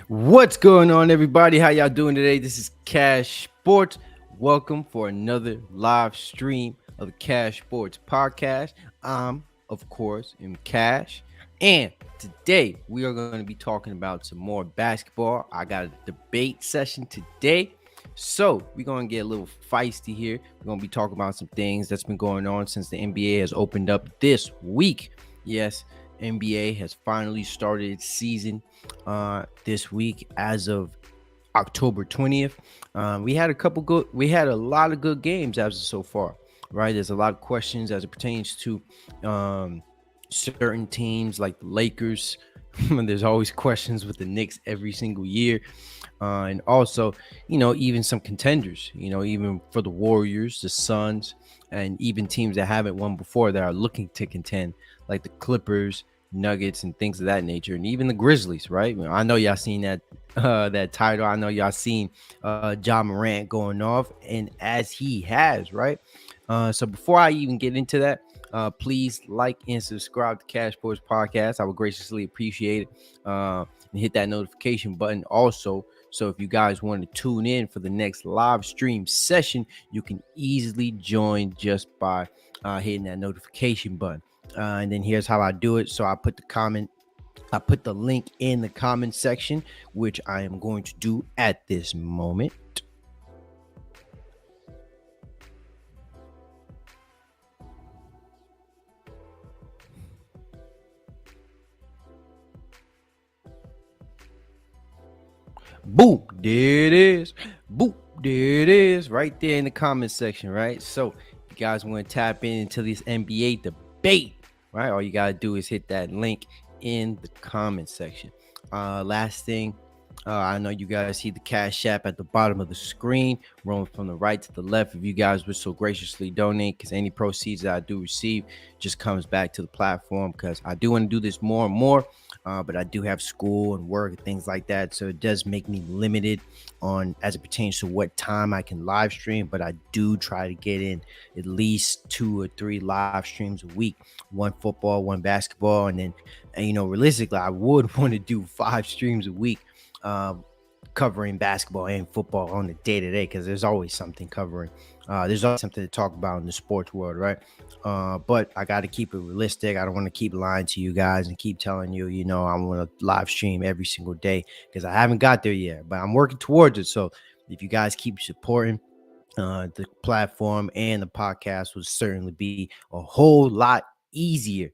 What's going on, everybody? How y'all doing today? This is Cash Sports. Welcome for another live stream of the Cash Sports podcast. I'm, of course, in Cash, and today we are going to be talking about some more basketball. I got a debate session today, so we're going to get a little feisty here. We're going to be talking about some things that's been going on since the NBA has opened up this week. Yes, NBA has finally started its season this week as of October 20th. We had a lot of good games as of so far, right? There's a lot of questions as it pertains to um, certain teams like the Lakers. There's always questions with the Knicks every single year. And also, even some contenders, even for the Warriors, the Suns, and even teams that haven't won before that are looking to contend, like the Clippers, Nuggets, and things of that nature, and even the Grizzlies, right? I know y'all seen that title. I know y'all seen John Morant going off, and as he has, right? So before I even get into that, please like and subscribe to Cash Sports Podcast. I would graciously appreciate it. And hit that notification button also. So if you guys want to tune in for the next live stream session, you can easily join just by hitting that notification button. And then here's how I do it. So I put the link in the comment section, which I am going to do at this moment. Boom, there it is. Boom, there it is, right there in the comment section, right? So if you guys want to tap into this NBA debate, right, all you gotta do is hit that link in the comment section. Last thing, I know you guys see the Cash App at the bottom of the screen, rolling from the right to the left. If you guys would so graciously donate, because any proceeds that I do receive just comes back to the platform, because I do want to do this more and more. But I do have school and work and things like that, so it does make me limited on as it pertains to what time I can live stream. But I do try to get in at least 2 or 3 live streams a week, one football, one basketball, and then realistically I would want to do 5 streams a week, covering basketball and football on the day-to-day, because there's always something covering. There's always something to talk about in the sports world, right? But I got to keep it realistic. I don't want to keep lying to you guys and keep telling you, I want to live stream every single day, because I haven't got there yet, but I'm working towards it. So if you guys keep supporting the platform and the podcast, will certainly be a whole lot easier,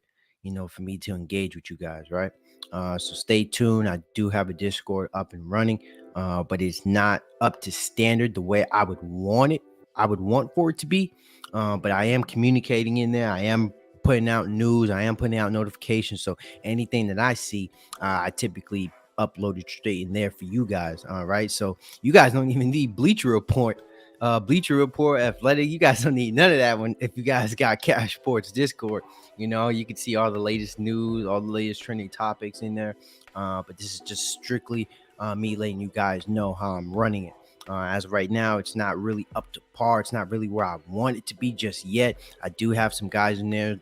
for me to engage with you guys, right? So stay tuned. I do have a Discord up and running, but it's not up to standard the way I would want it. I would want for it to be, but I am communicating in there. I am putting out news. I am putting out notifications. So anything that I see, I typically upload it straight in there for you guys. All right. So you guys don't even need Bleacher Report, Athletic. You guys don't need none of that one. If you guys got Cash Sports Discord, you can see all the latest news, all the latest trending topics in there. But this is just strictly me letting you guys know how I'm running it. As of right now, it's not really up to par. It's not really where I want it to be just yet. I do have some guys in there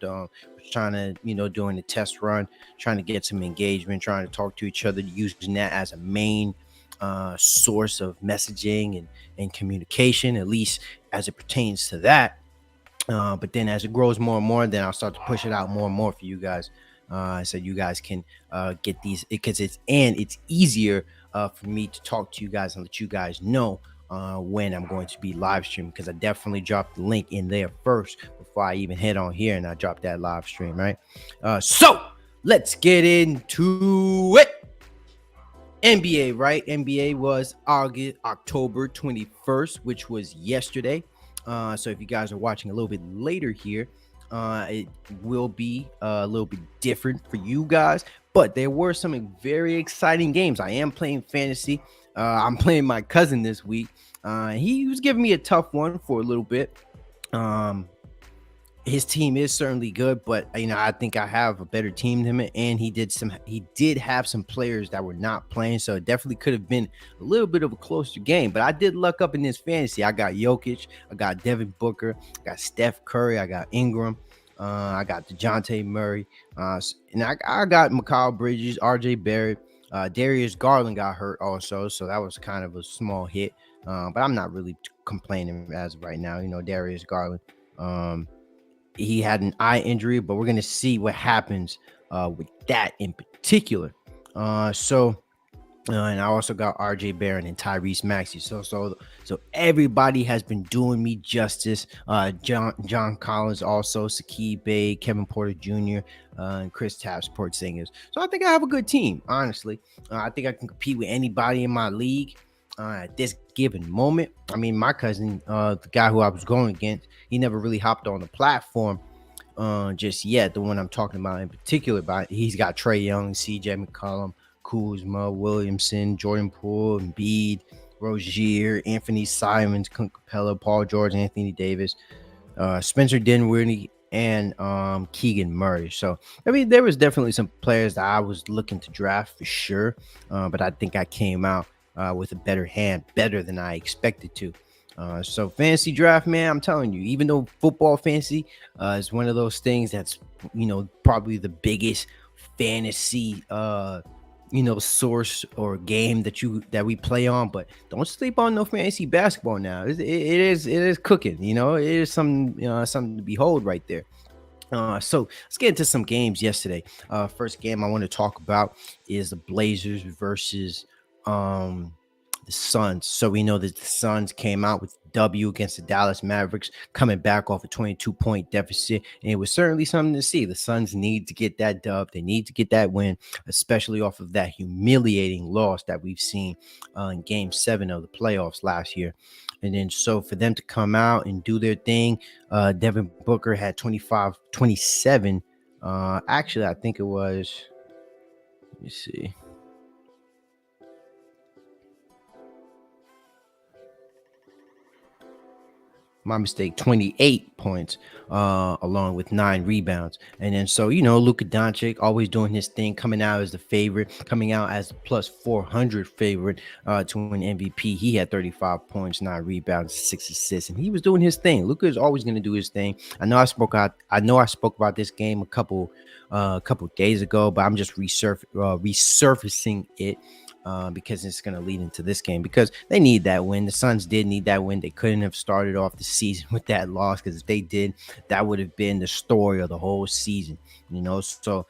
trying to, doing the test run, trying to get some engagement, trying to talk to each other, using that as a main source of messaging and communication, at least as it pertains to that. But then as it grows more and more, then I'll start to push it out more and more for you guys. So you guys can get these, because it's easier for me to talk to you guys and let you guys know when I'm going to be live streaming, because I definitely dropped the link in there first before I even head on here and I drop that live stream, right? So let's get into it. NBA, right? NBA was October 21st, which was yesterday. So if you guys are watching a little bit later here, it will be a little bit different for you guys. But there were some very exciting games. I am playing fantasy. I'm playing my cousin this week. He was giving me a tough one for a little bit. His team is certainly good, but I think I have a better team than him, and he did have some players that were not playing, so it definitely could have been a little bit of a closer game. But I did luck up in this fantasy. I got Jokic, I got Devin Booker, I got Steph Curry, I got Ingram, I got DeJounte Murray, and I got Mikal Bridges, RJ Barrett, Darius Garland got hurt also, so that was kind of a small hit. But I'm not really complaining as of right now. Darius Garland, um, he had an eye injury, but we're gonna see what happens with that in particular. And I also got R.J. Barron and Tyrese Maxey. So everybody has been doing me justice. John Collins also, Sakib Bay, Kevin Porter Jr., and Chris Tapps, Singers. So I think I have a good team. Honestly, I think I can compete with anybody in my league at this given moment. I mean, my cousin, the guy who I was going against, he never really hopped on the platform just yet. The one I'm talking about in particular, but he's got Trey Young, C.J. McCollum, Kuzma, Williamson, Jordan Poole, Embiid, Rozier, Anthony Simons, Clint Capella, Paul George, Anthony Davis, Spencer Dinwiddie, and Keegan Murray. So I mean, there was definitely some players that I was looking to draft for sure, but I think I came out with a better hand, better than I expected to. So fantasy draft, man, I'm telling you, even though football fantasy is one of those things that's probably the biggest fantasy source or game that we play on, but don't sleep on no fantasy basketball now. It is cooking. It is something to behold right there. So let's get into some games yesterday. First game I want to talk about is the Blazers versus the Suns. So we know that the Suns came out with W against the Dallas Mavericks, coming back off a 22-point deficit, and it was certainly something to see. The Suns need to get that dub. They need to get that win, especially off of that humiliating loss that we've seen in Game 7 of the playoffs last year. And then so for them to come out and do their thing, Devin Booker had 25, 27. Actually, I think it was, let me see. My mistake, 28 points, along with 9 rebounds. And then so, Luka Doncic always doing his thing, coming out as the favorite, coming out as the plus 400 favorite to win MVP. He had 35 points, 9 rebounds, 6 assists, and he was doing his thing. Luka is always going to do his thing. I know I spoke about this game a couple days ago, but I'm just resurfacing it. Because it's going to lead into this game, because they need that win. The Suns did need that win. They couldn't have started off the season with that loss, because if they did, that would have been the story of the whole season. So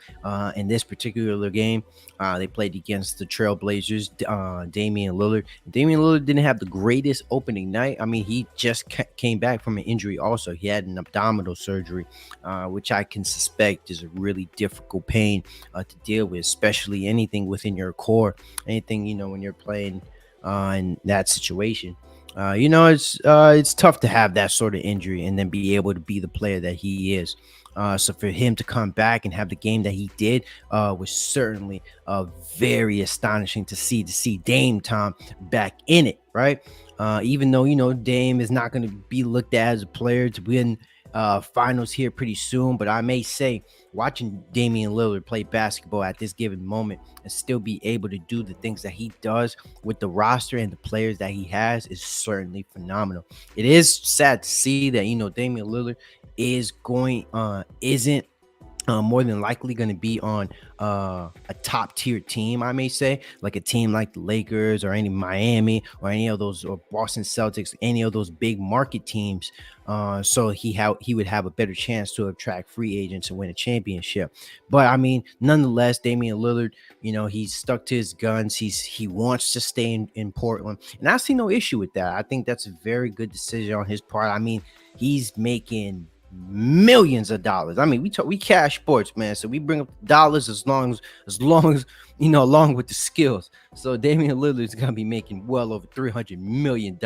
in this particular game, they played against the Trailblazers. Damian Lillard. Damian Lillard didn't have the greatest opening night. I mean, he just came back from an injury. Also, he had an abdominal surgery, which I can suspect is a really difficult pain to deal with, especially anything within your core. Anything, when you're playing in that situation, it's tough to have that sort of injury and then be able to be the player that he is. So for him to come back and have the game that he did was certainly very astonishing to see Dame Time back in it, right? Even though Dame is not going to be looked at as a player to win finals here pretty soon, but I may say watching Damian Lillard play basketball at this given moment and still be able to do the things that he does with the roster and the players that he has is certainly phenomenal. It is sad to see that Damian Lillard isn't more than likely going to be on a top tier team, I may say, like a team like the Lakers or any Miami or any of those, or Boston Celtics, any of those big market teams. So he would have a better chance to attract free agents and win a championship. But I mean, nonetheless, Damian Lillard, he's stuck to his guns. He wants to stay in Portland, and I see no issue with that. I think that's a very good decision on his part. I mean, he's making millions of dollars. I mean, we cash sports, man. So we bring up dollars as long as along with the skills. So Damian Lillard is gonna be making well over $300 million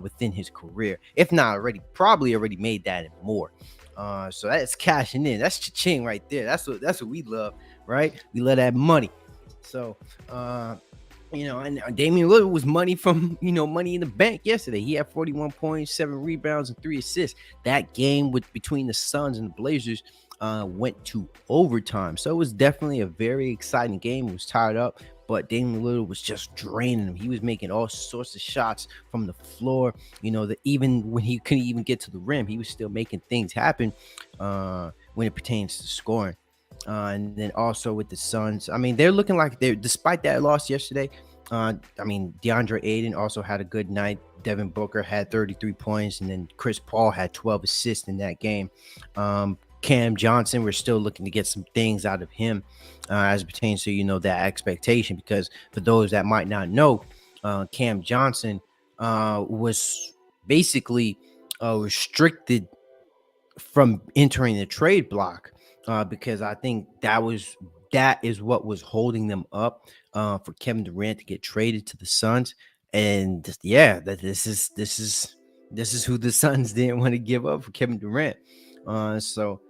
within his career, if not already, probably already made that and more. So that's cashing in. That's cha-ching right there. That's what we love, right? We love that money. So and Damian Lillard was money from, money in the bank yesterday. He had 41 points, 7 rebounds, and 3 assists. That game between the Suns and the Blazers went to overtime. So it was definitely a very exciting game. It was tied up, but Damian Lillard was just draining him. He was making all sorts of shots from the floor. That even when he couldn't even get to the rim, he was still making things happen when it pertains to scoring. And then also with the Suns, I mean, they're looking like they're despite that loss yesterday. I mean, DeAndre Ayton also had a good night. Devin Booker had 33 points, and then Chris Paul had 12 assists in that game. Cam Johnson, we're still looking to get some things out of him as it pertains to that expectation. Because for those that might not know, Cam Johnson was basically restricted from entering the trade block because I think that is what was holding them up for Kevin Durant to get traded to the Suns. And yeah, that this is who the Suns didn't want to give up for Kevin Durant. So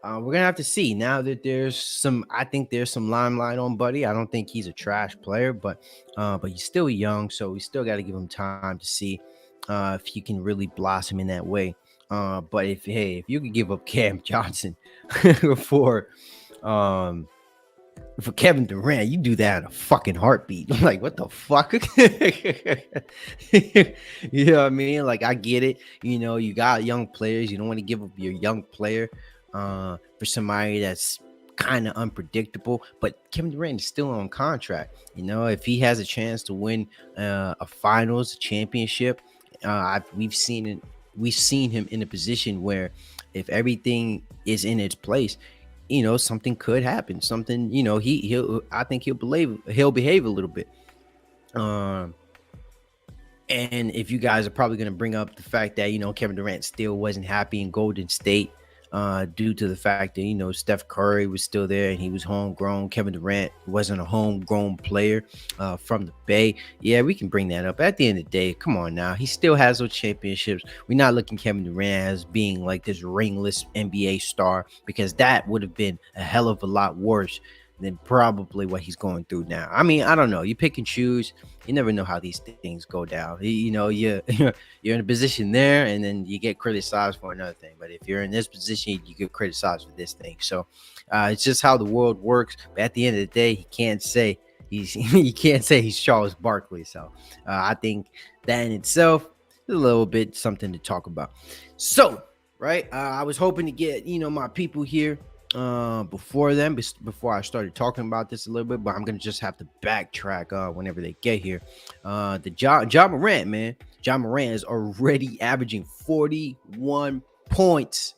we're gonna have to see now that I think there's some limelight on Buddy. I don't think he's a trash player, but he's still young, so we still got to give him time to see if he can really blossom in that way. But if you could give up Cam Johnson for um for Kevin Durant, you do that in a fucking heartbeat. I'm like, what the fuck? You know what I mean? Like, I get it. You got young players. You don't want to give up your young player for somebody that's kind of unpredictable. But Kevin Durant is still on contract. If he has a chance to win a finals, a championship, we've seen it. We've seen him in a position where if everything is in its place, something could happen. Something, he'll I think he'll behave a little bit. Um and if you guys are probably going to bring up the fact that Kevin Durant still wasn't happy in Golden State due to the fact that Steph Curry was still there and he was homegrown. Kevin Durant wasn't a homegrown player from the Bay. Yeah, we can bring that up. At the end of the day, come on now, he still has those championships. We're not looking Kevin Durant as being like this ringless NBA star, because that would have been a hell of a lot worse than probably what he's going through now. I mean, I don't know. You pick and choose. You never know how these things go down. You you're in a position there, and then you get criticized for another thing. But if you're in this position, you get criticized for this thing. So it's just how the world works. But at the end of the day, he can't say you can't say he's Charles Barkley. So I think that in itself is a little bit something to talk about. So right, I was hoping to get my people here before I started talking about this a little bit, but I'm gonna just have to backtrack whenever they get here. The Ja Morant, man. Ja Morant is already averaging 41 points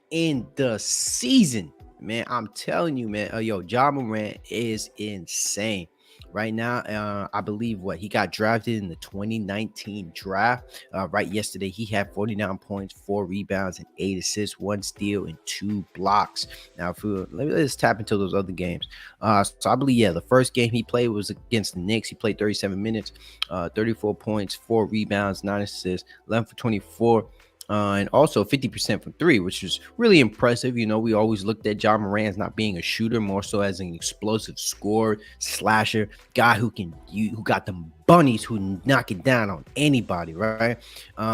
in the season. Man, I'm telling you, man. Ja Morant is insane right now. I believe he got drafted in the 2019 draft. Right yesterday, he had 49 points, 4 rebounds, and 8 assists, 1 steal, and 2 blocks. Now, let's tap into those other games. So I believe, the first game he played was against the Knicks. He played 37 minutes, 34 points, 4 rebounds, 9 assists, 11 for 24. And also 50% from three, which is really impressive. We always looked at Ja Morant as not being a shooter, more so as an explosive scorer, slasher, guy who got them bunnies who knock it down on anybody, right?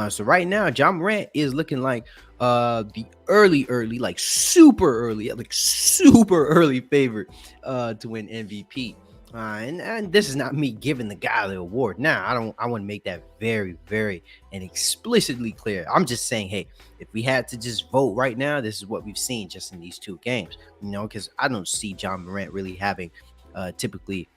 So right now, Ja Morant is looking like the early, like super early favorite to win MVP. And this is not me giving the guy the award. Now, I want to make that very, very and explicitly clear. I'm just saying, hey, if we had to just vote right now, this is what we've seen just in these 2 games. Because I don't see Ja Morant really having typically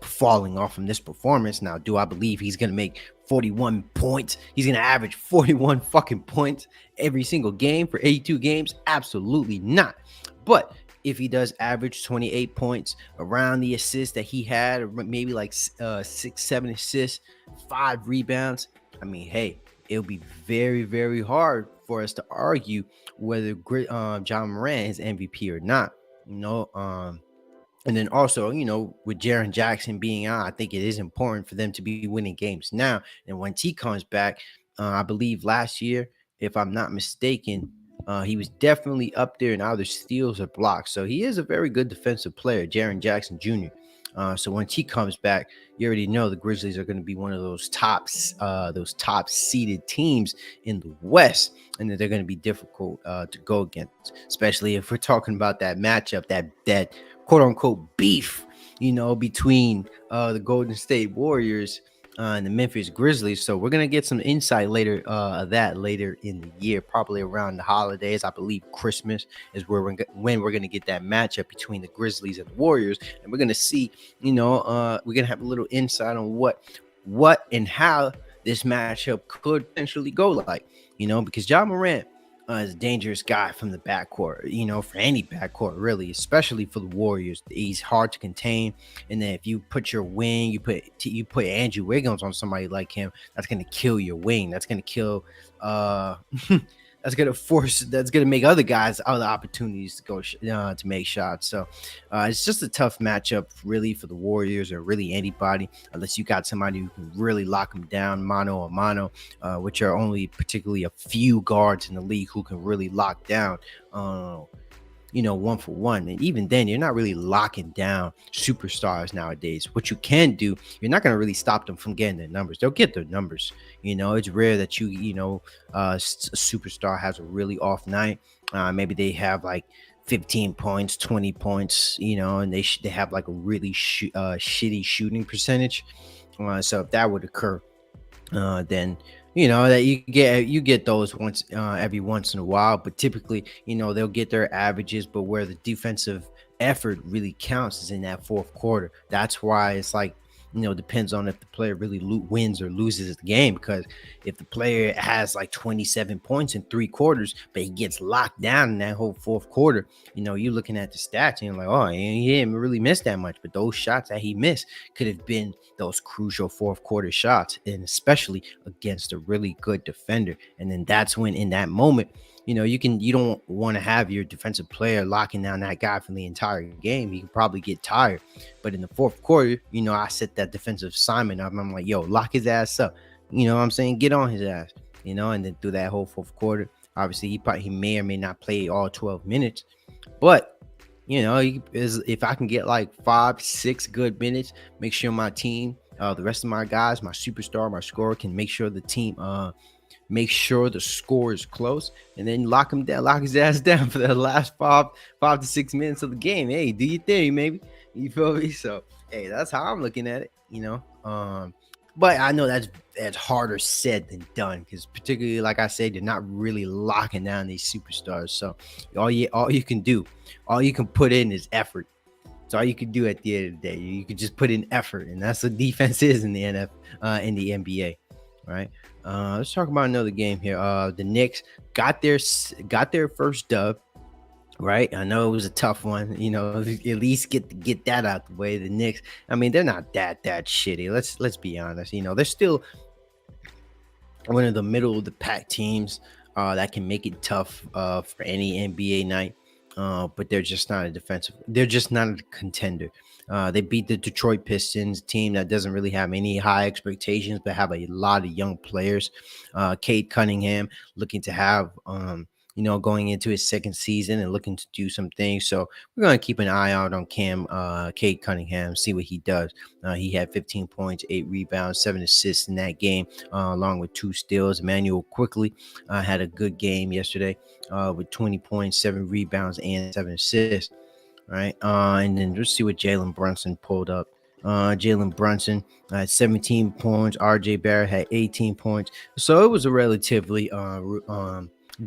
falling off from this performance. Now, do I believe he's going to make 41 points? He's going to average 41 fucking points every single game for 82 games? Absolutely not. But if he does average 28 points, around the assists that he had, or maybe like 6-7 assists, 5 rebounds, I mean, hey, it'll be very, very hard for us to argue whether Ja Morant is MVP or not. And then also, with Jaren Jackson being out, I think it is important for them to be winning games now. And once he comes back, I believe last year, if I'm not mistaken, he was definitely up there in either steals or blocks. So he is a very good defensive player, Jaren Jackson Jr. So once he comes back, you already know the Grizzlies are going to be one of those top seeded teams in the West, and that they're going to be difficult to go against, especially if we're talking about that matchup, that quote unquote beef, between the Golden State Warriors and the Memphis Grizzlies. So we're gonna get some insight later of that later in the year, probably around the holidays. I believe Christmas is where when we're gonna get that matchup between the Grizzlies and the Warriors, and we're gonna see, we're gonna have a little insight on what and how this matchup could potentially go like, because John Morant is a dangerous guy from the backcourt, for any backcourt really, especially for the Warriors. He's hard to contain, and then if you put your wing, you put Andrew Wiggins on somebody like him, that's gonna kill your wing. That's gonna kill. Uh, that's gonna make other guys other opportunities to go to make shots. So it's just a tough matchup really for the Warriors or really anybody, unless you got somebody who can really lock them down mano a mano, which are only particularly a few guards in the league who can really lock down. Uh, 1 for 1. And even then, you're not really locking down superstars nowadays. What you can do, you're not going to really stop them from getting their numbers. They'll get their numbers. It's rare that a superstar has a really off night. Maybe they have like 15 points, 20 points, and they have like a really shitty shooting percentage. So if that would occur, then that you get those once every once in a while, but typically they'll get their averages, but where the defensive effort really counts is in that fourth quarter. That's why it's like, depends on if the player really wins or loses the game, because if the player has like 27 points in 3 quarters but he gets locked down in that whole fourth quarter, you're looking at the stats and you're like, oh, he didn't really miss that much, but those shots that he missed could have been those crucial fourth quarter shots, and especially against a really good defender. And then that's when, in that moment, you don't want to have your defensive player locking down that guy for the entire game. He can probably get tired. But in the fourth quarter, I set that defensive assignment up. I'm like, yo, lock his ass up. You know what I'm saying? Get on his ass. And then through that whole fourth quarter, obviously he may or may not play all 12 minutes, but if I can get like 5-6 good minutes, make sure my team, the rest of my guys, my superstar, my scorer, can make sure the team make sure the score is close, and then lock him down, lock his ass down for the last 5 to 6 minutes of the game. Hey, do your thing, maybe. You feel me? So hey, that's how I'm looking at it. But I know that's harder said than done, because particularly, like I said, they're not really locking down these superstars. So all you can put in is effort. That's all you can do at the end of the day. You can just put in effort, and that's what defense is in the in the NBA, right? Let's talk about another game here. The Knicks got their first dub. Right, I know it was a tough one. At least get that out the way. The Knicks, I mean, they're not that shitty. Let's be honest. They're still one of the middle of the pack teams that can make it tough for any NBA night. But they're just not they're just not a contender. They beat the Detroit Pistons, team that doesn't really have any high expectations, but have a lot of young players. Cade Cunningham looking to have, going into his second season and looking to do some things. So we're going to keep an eye out on Cade Cunningham, see what he does. He had 15 points, 8 rebounds, 7 assists in that game, along with 2 steals. Emmanuel quickly had a good game yesterday with 20 points, 7 rebounds, and 7 assists. Right. And then let's see what Jalen Brunson pulled up. Jalen Brunson had 17 points. RJ Barrett had 18 points. So it was a relatively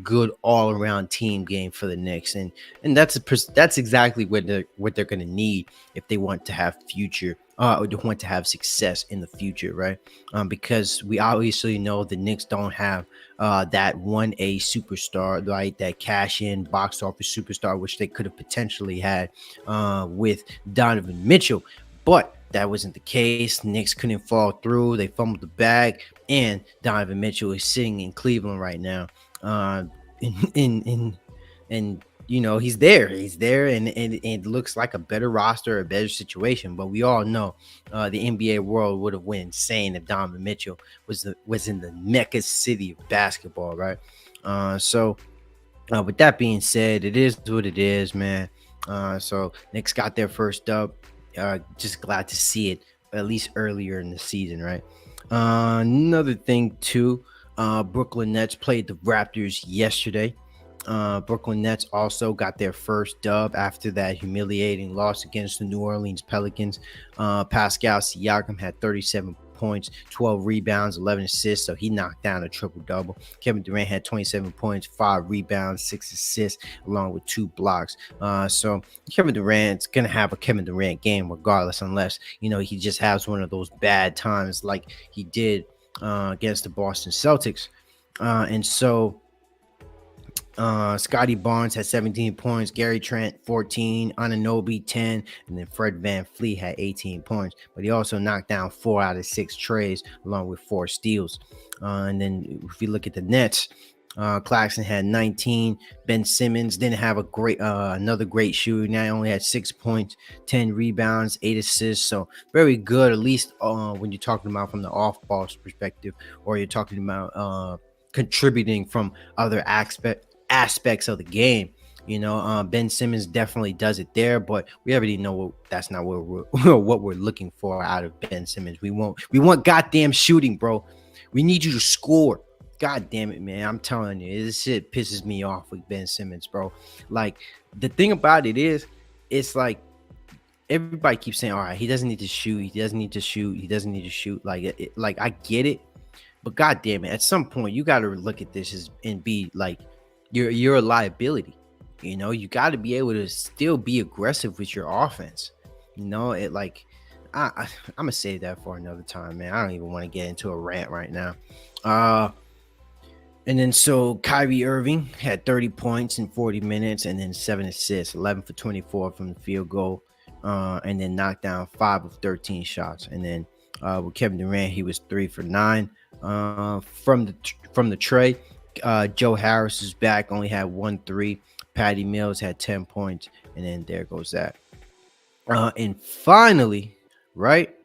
good all-around team game for the Knicks, and that's exactly what they're going to need if they want to have future or they want to have success in the future, right? Because we obviously know the Knicks don't have that 1A superstar, right? That cash-in box office superstar, which they could have potentially had with Donovan Mitchell, but that wasn't the case. Knicks couldn't fall through. They fumbled the bag, and Donovan Mitchell is sitting in Cleveland right now. And he's there, and it looks like a better roster, a better situation. But we all know the NBA world would have went insane if Donovan Mitchell was in the Mecca city of basketball, right? So with that being said, it is what it is, man. So Knicks got their first dub. Just glad to see it at least earlier in the season, right? Another thing too, Brooklyn Nets played the Raptors yesterday. Brooklyn Nets also got their first dub after that humiliating loss against the New Orleans Pelicans. Pascal Siakam had 37 points, 12 rebounds, 11 assists. So he knocked down a triple double. Kevin Durant had 27 points, 5 rebounds, 6 assists, along with 2 blocks. So Kevin Durant's gonna have a Kevin Durant game regardless, unless he just has one of those bad times like he did against the Boston Celtics. And so Scotty Barnes had 17 points, Gary Trent 14, Anunoby 10, and then Fred VanVleet had 18 points. But he also knocked down 4 out of 6 trays, along with 4 steals. And then if you look at the Nets, Claxton had 19. Ben Simmons didn't have a great another great shooter. Now he only had 6 points, 10 rebounds, 8 assists. So very good, at least when you're talking about from the off-ball perspective, or you're talking about contributing from other aspects of the game. Ben Simmons definitely does it there, but we already know that's not what we're looking for out of Ben Simmons. We want goddamn shooting, bro. We need you to score. God damn it, man. I'm telling you, this shit pisses me off with Ben Simmons, bro. Like, the thing about it is, it's like everybody keeps saying, all right, he doesn't need to shoot. He doesn't need to shoot. He doesn't need to shoot. Like, like I get it, but god damn it, at some point you got to look at this and be like, you're a liability. You got to be able to still be aggressive with your offense. It like I'm gonna say that for another time, man. I don't even want to get into a rant right now. And then so Kyrie Irving had 30 points in 40 minutes, and then 7 assists, 11 for 24 from the field goal, and then knocked down 5 of 13 shots. And then with Kevin Durant, he was 3 for 9 from the tray. Joe Harris is back, only had 1 3. Patty Mills had 10 points, and then there goes that. And finally, right?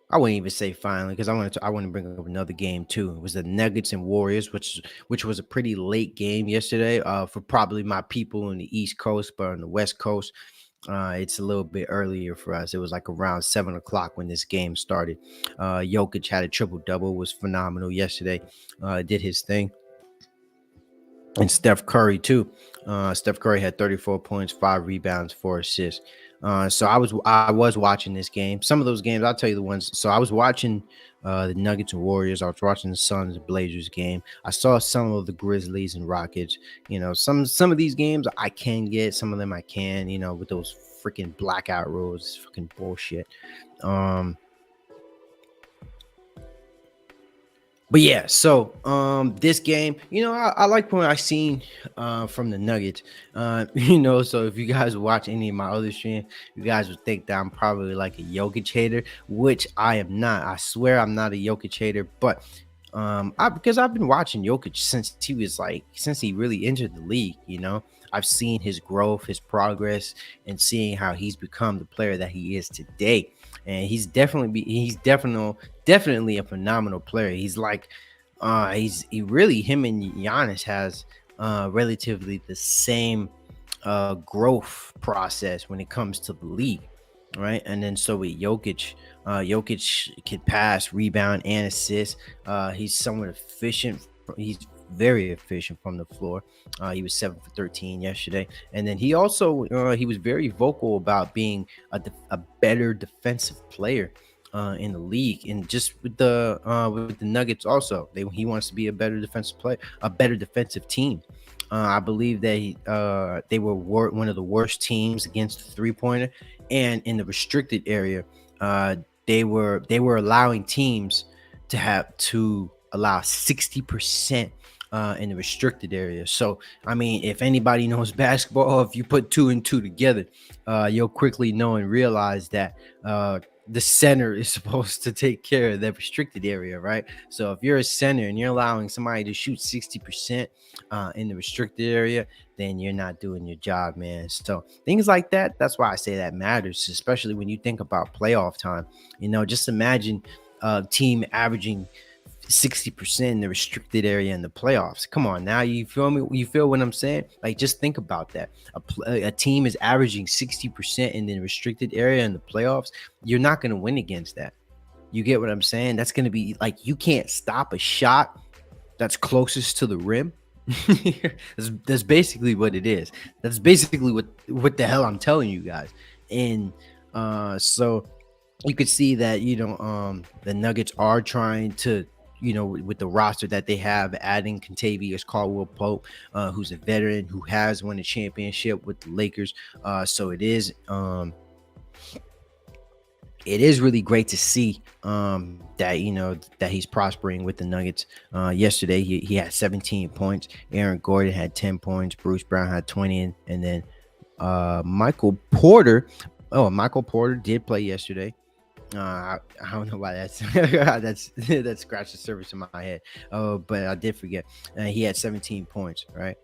I wouldn't even say finally, because I want to bring up another game too. It was the Nuggets and Warriors, which was a pretty late game yesterday. For probably my people on the East Coast, but on the West Coast, it's a little bit earlier for us. It was like around 7 o'clock when this game started. Jokic had a triple double, was phenomenal yesterday. Did his thing. And Steph Curry too. Steph Curry had 34 points, 5 rebounds, 4 assists. So I was watching this game. Some of those games, I'll tell you the ones. So I was watching the Nuggets and Warriors. I was watching the Suns and Blazers game. I saw some of the Grizzlies and Rockets. Some of these games I can get, some of them I can. With those freaking blackout rules, freaking bullshit. But yeah, so this game, I like what I seen from the Nuggets. So if you guys watch any of my other streams, you guys would think that I'm probably like a Jokic hater, which I am not. I swear I'm not a Jokic hater, but because I've been watching Jokic since he really entered the league. I've seen his growth, his progress, and seeing how he's become the player that he is today. And he's definitely a phenomenal player. He's like, him and Giannis has relatively the same growth process when it comes to the league, right? And then so with Jokic, Jokic can pass, rebound, and assist. He's somewhat efficient. He's very efficient from the floor. He was 7 for 13 yesterday, and then he also he was very vocal about being a better defensive player in the league, and just with the Nuggets also, he wants to be a better defensive player, a better defensive team. I believe that they were one of the worst teams against the 3-pointer, and in the restricted area, they were allowing teams to allow 60% in the restricted area. So, I mean, if anybody knows basketball, if you put 2 and 2 together, you'll quickly know and realize that the center is supposed to take care of that restricted area, right? So if you're a center and you're allowing somebody to shoot 60% in the restricted area, then you're not doing your job, man. So things like that, that's why I say that matters, especially when you think about playoff time. Just imagine a team averaging 60% in the restricted area in the playoffs. Come on now, you feel me? You feel what I'm saying? Like, just think about that. A team is averaging 60% in the restricted area in the playoffs. You're not going to win against that. You get what I'm saying? That's going to be like, you can't stop a shot that's closest to the rim. That's basically what it is. That's basically what the hell I'm telling you guys. And so you could see that the Nuggets are trying to with the roster that they have, adding Contavious Caldwell Pope, who's a veteran who has won a championship with the Lakers. So it is really great to see that that he's prospering with the Nuggets. Yesterday he had 17 points. Aaron Gordon had 10 points. Bruce Brown had 20, and then Michael Porter. Oh, Michael Porter did play yesterday. I don't know why that's that scratched the surface in my head. But I did forget. He had 17 points, right?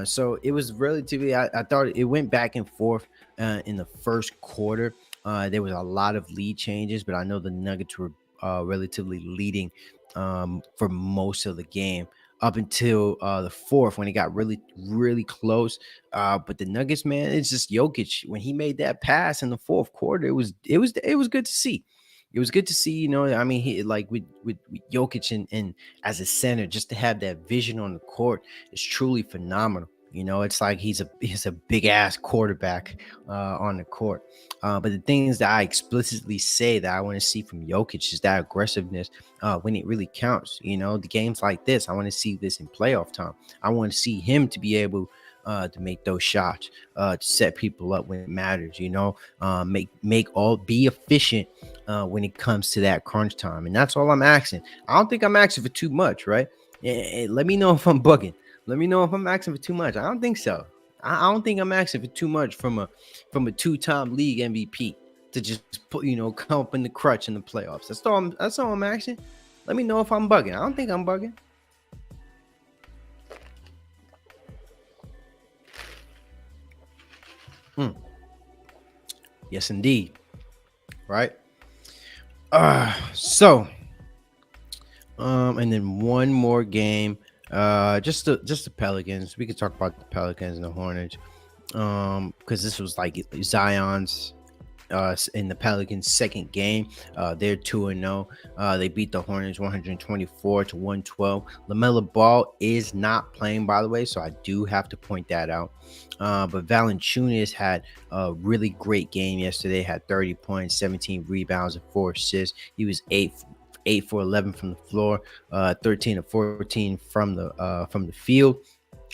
So it was relatively. I thought it went back and forth in the first quarter. There was a lot of lead changes, but I know the Nuggets were relatively leading for most of the game up until the fourth when it got really, really close. But the Nuggets, man, it's just Jokic. When he made that pass in the fourth quarter, it was good to see. It was good to see, I mean, he like with Jokic and as a center, just to have that vision on the court is truly phenomenal. It's like he's a big ass quarterback on the court. But the things that I explicitly say that I want to see from Jokic is that aggressiveness when it really counts. The games like this, I want to see this in playoff time. I want to see him to be able to make those shots, to set people up when it matters. Make all be efficient when it comes to that crunch time, and that's all I'm asking. I don't think I'm asking for too much, right? Let me know if I'm bugging. Let me know if I'm asking for too much. I don't think so. I don't think I'm asking for too much from a two-time league MVP to just put come up in the crutch in the playoffs. That's all I'm asking. Let me know if I'm bugging. I don't think I'm bugging. Mm. Yes, indeed. Right. So and then one more game. Just the Pelicans. We could talk about the Pelicans and the Hornets. Because this was like Zion's in the Pelicans' second game. They're 2-0. They beat the Hornets 124-112. LaMelo Ball is not playing, by the way, so I do have to point that out. But Valanciunas had a really great game yesterday. Had 30 points, 17 rebounds, and 4 assists. He was 8 for 11 from the floor, 13 of 14 from the field,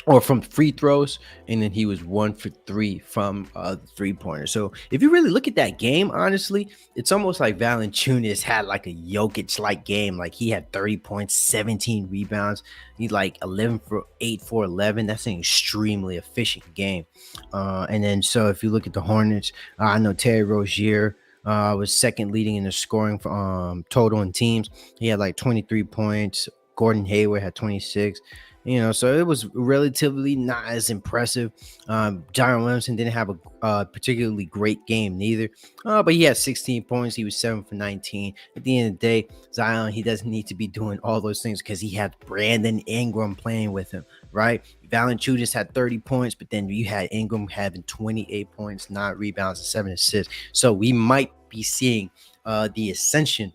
or from free throws, and then he was 1 for 3 from the 3-pointer. So if you really look at that game, honestly, it's almost like Valanciunas had like a Jokic-like game. Like he had 30 points, 17 rebounds. He's like 8 for 11. That's an extremely efficient game. And then so if you look at the Hornets, I know Terry Rozier was second leading in the scoring total in teams. He had like 23 points. Gordon Hayward had 26. So it was relatively not as impressive. John Williamson didn't have a particularly great game neither, but he had 16 points. He was 7 for 19. At the end of the day, Zion, he doesn't need to be doing all those things because he had Brandon Ingram playing with him, right? Valanciunas had 30 points, but then you had Ingram having 28 points, 9 rebounds, and 7 assists. So we might be seeing the ascension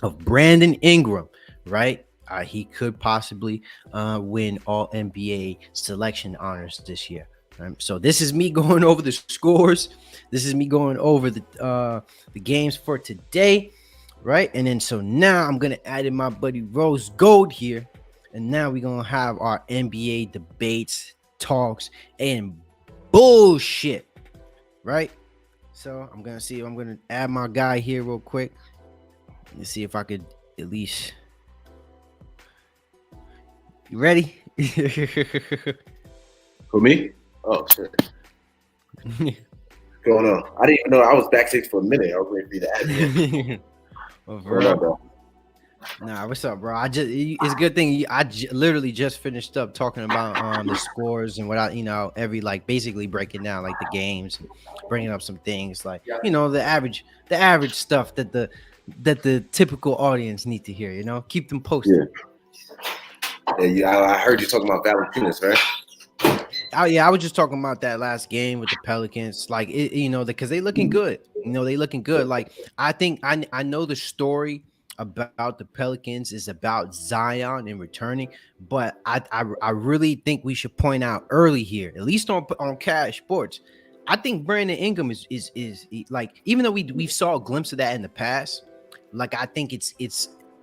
of Brandon Ingram, right? He could possibly win all NBA selection honors this year. Right? So this is me going over the scores. This is me going over the games for today, right? And then so now I'm gonna add in my buddy Rose Gold here, and now we're gonna have our NBA debates, talks, and bullshit, right? So I'm gonna see if I'm gonna add my guy here real quick. Let's see if I could at least. You ready? For me? Oh shit. What's going on? I didn't even know I was backstage for a minute. I was waiting for you to add me. Well, bro. Nah, what's up, bro? It's a good thing literally just finished up talking about the scores and what every like basically breaking down like the games and bringing up some things like the average stuff that the typical audience need to hear. Keep them posted. Yeah, I heard you talking about Valanciunas, right? Yeah, I was just talking about that last game with the Pelicans, like because they looking good. They looking good. Like I think I know the story about the Pelicans is about Zion and returning, but I really think we should point out early here, at least on Cash Sports. I think Brandon Ingram is like, even though we saw a glimpse of that in the past, like I think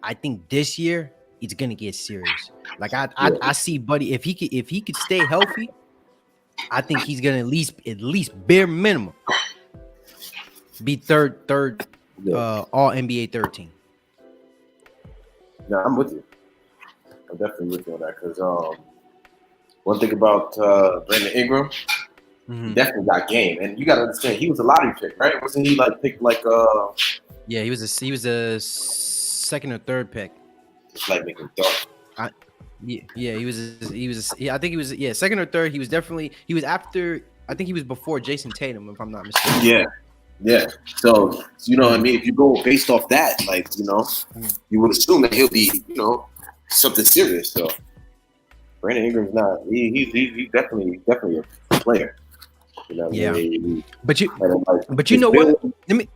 I think this year it's gonna get serious. Like I see Buddy, if he could stay healthy, I think he's gonna at least bare minimum be third all NBA 13. No, I'm with you. I'm definitely with you on that because one thing about Brandon Ingram, he definitely got game, and you got to understand he was a lottery pick, right? Wasn't he like picked like Yeah, he was a second or third pick. Just like making dark. Yeah, he was I think he was second or third. He was after, I think he was before Jason Tatum, if I'm not mistaken. Yeah. So you know what I mean, if you go based off that, like, you know, you would assume that he'll be, you know, something serious. So Brandon Ingram's not. He's definitely a player. You know what I mean? But you know what? Let me.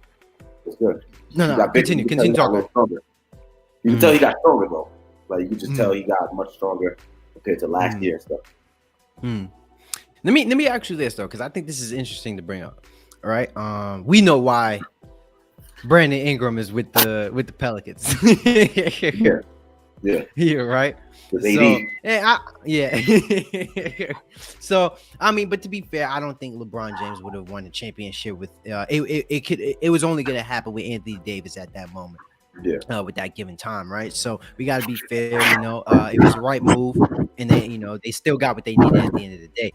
It's good. No. Continue talking. You can tell he got stronger though. Like you can just tell he got much stronger compared to last year and stuff. Let me ask you this though, because I think this is interesting to bring up. All right. We know why Brandon Ingram is with the Pelicans. Yeah. Right. So, so I mean, but to be fair, I don't think LeBron James would have won the championship with it was only going to happen with Anthony Davis at that moment. With that given time, right? So we got to be fair, you know. It was the right move, and then, you know, they still got what they needed at the end of the day.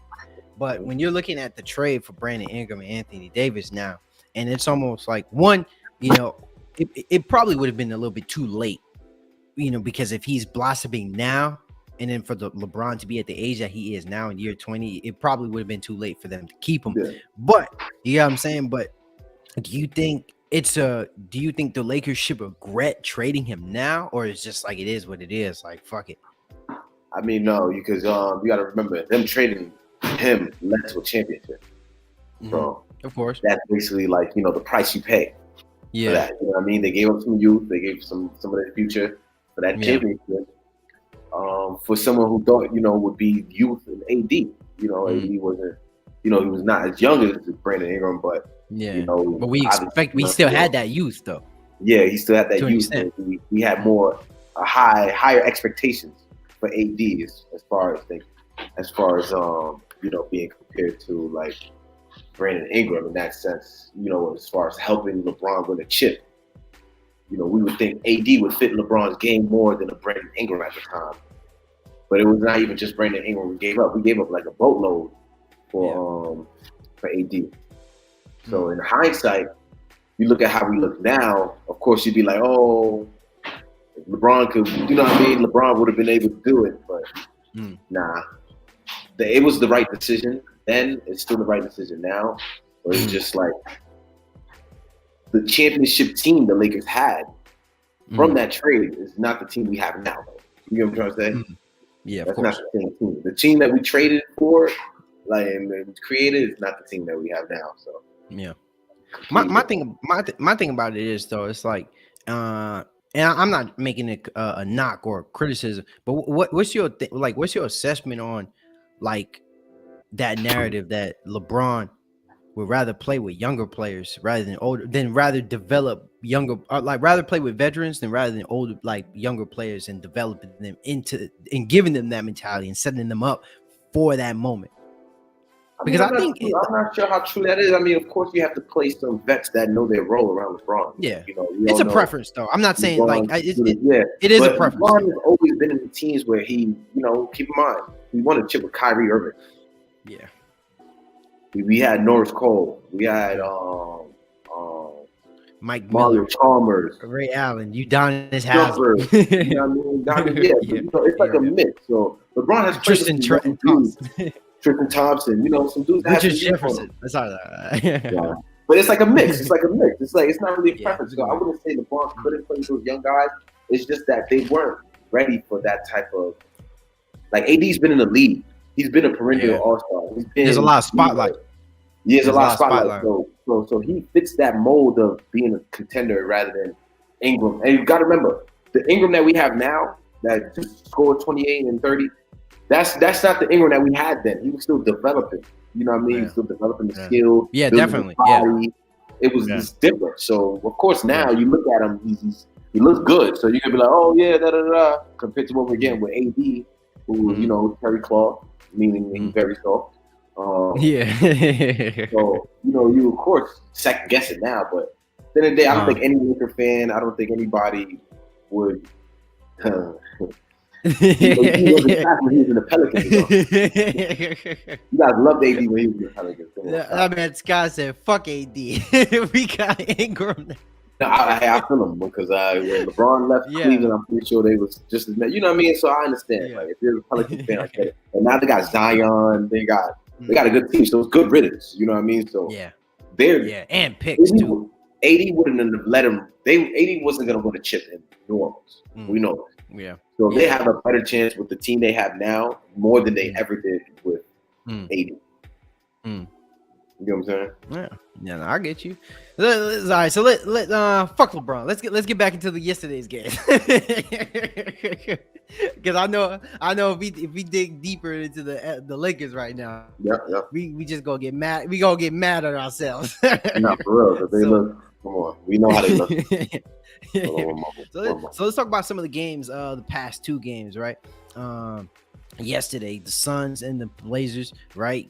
But when you're looking at the trade for Brandon Ingram and Anthony Davis now, and it's almost like one, you know, it probably would have been a little bit too late, you know, because if he's blossoming now, and then for the LeBron to be at the age that he is now in year 20, it probably would have been too late for them to keep him. But you know what I'm saying? But do you think the Lakers should regret trading him now, or it's just like it is what it is? Like, fuck it. I mean, no, because you got to remember, them trading him led to a championship. So of course, that's basically like, you know, the price you pay. For that, you know what I mean? They gave up some youth, they gave some of their future for that championship. For someone who thought, you know, would be youth and AD, you know, AD wasn't, you know, he was not as young as Brandon Ingram, but you know, but we still had that youth though. Yeah, he still had that youth. We had higher expectations for AD as far as you know, being compared to like Brandon Ingram in that sense, you know, as far as helping LeBron win a chip. You know, we would think AD would fit LeBron's game more than a Brandon Ingram at the time. But it was not even just Brandon Ingram we gave up. We gave up like a boatload for AD. So in hindsight, you look at how we look now, of course you'd be like, oh, LeBron could, you know what I mean? LeBron would have been able to do it, but nah. It was the right decision then. It's still the right decision now. But it's just like the championship team the Lakers had from that trade is not the team we have now, though. You know what I'm trying to say? Yeah, that's not the same team. The team that we traded for, like, and created, is not the team that we have now. So yeah, my thing about it is though, it's like, and I'm not making it a knock or a criticism, but what's your what's your assessment on like that narrative that LeBron would rather play with younger players rather than older, rather develop younger, rather play with veterans than rather than older, like younger players, and developing them into and giving them that mentality and setting them up for that moment. Because I'm not sure how true that is. I mean, of course, you have to play some vets that know their role around LeBron. Yeah, you know, it's a preference, though. I'm not saying LeBron, it is a preference. LeBron has always been in the teams where he, you know, keep in mind, he won a chip with Kyrie Irving. Yeah, we had Norris Cole. We had Mike Mario Miller, Chalmers, Ray Allen, Udonis Haslem. You know what I mean? So it's like a mix. So LeBron has Tristan Thompson, you know, some dudes. Richard Jefferson. That's all that. But it's like a mix. It's not really a preference. So I wouldn't say LeBron couldn't play with those young guys. It's just that they weren't ready for that type of. Like AD's been in the league. He's been a perennial all-star. There's a lot of spotlight. There's a lot of spotlight. So he fits that mold of being a contender rather than Ingram. And you got to remember, the Ingram that we have now that just scored 28 and 30. That's not the Ingram that we had then. He was still developing. You know what I mean? Yeah. Still developing the skill. Yeah, building definitely. his body. Yeah. It was just different. So of course now you look at him, he looks good. So you can be like, oh yeah, da da da. Compared to what we're getting with AD, who you know, Terry Claw, meaning he's very soft. Yeah. So you of course second guess it now, but at the end of the day, I don't think any Laker fan, I don't think anybody would. He wasn't fast when he was in the Pelicans. You guys loved AD when he was in the Pelicans. That man Scott said, "Fuck AD." We got Ingram. No, I feel him because when LeBron left Cleveland, I'm pretty sure they was just as mad. You know what I mean? So I understand. Like if you're a Pelicans fan, I get it. And now they got Zion. They got a good team. So it's good riddance. You know what I mean? So they're and picks too. 80 wouldn't have let him. 80 wasn't gonna win a chip in New Orleans. We know this. Yeah. So they have a better chance with the team they have now more than they ever did with 80. You know what I'm saying? Yeah, no, I get you. All right, so let fuck LeBron. Let's get back into yesterday's game. Because I know if we dig deeper into the Lakers right now, we just gonna get mad. We gonna get mad at ourselves. No, for real. Because they look. Come on, we know how they look. So let's talk about some of the games. The past two games, right? Yesterday, the Suns and the Blazers, right?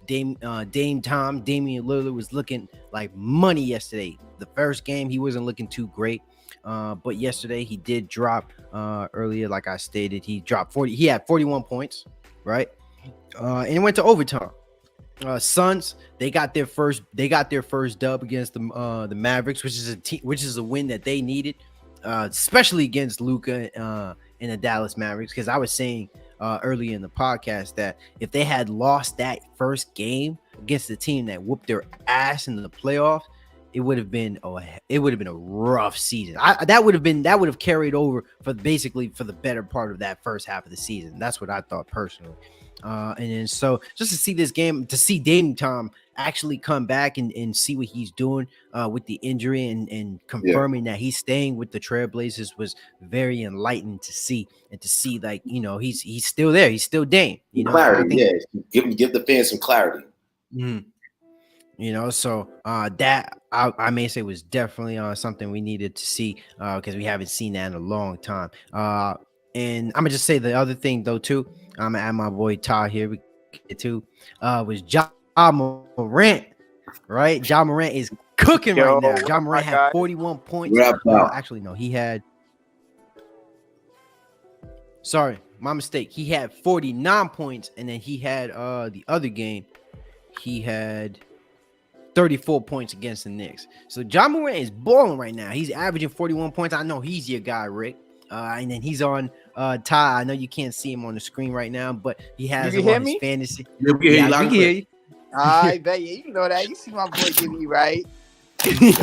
Damian Lillard was looking like money yesterday. The first game, he wasn't looking too great. But yesterday he did drop earlier, like I stated, he dropped 40. He had 41 points, right? And it went to overtime. Suns, they got their first dub against the Mavericks, which is a win that they needed, especially against Luka and the Dallas Mavericks. Because I was saying earlier in the podcast that if they had lost that first game against the team that whooped their ass in the playoffs, it would have been a rough season. That would have carried over for the better part of that first half of the season. That's what I thought personally. And then so just to see this game, to see Dame Tom actually come back and see what he's doing with the injury and confirming that he's staying with the Trailblazers was very enlightening to see, and to see like, he's still there. He's still Dame. Clarity, give the fans some clarity. So that I may say was definitely something we needed to see because we haven't seen that in a long time. And I'm gonna just say the other thing though too. I'm gonna add my boy Ty here. We get to was Ja Morant, right? Ja Morant is cooking right now. Ja Morant had 41 points. Actually, no, he had. Sorry, my mistake. He had 49 points, and then he had the other game. He had 34 points against the Knicks. So Ja Morant is balling right now. He's averaging 41 points. I know he's your guy, Rick. And then he's on Ty. I know you can't see him on the screen right now, but he has him on his fantasy. Yeah, we can hear you. I bet you know that. You see my boy Dibby, right? He's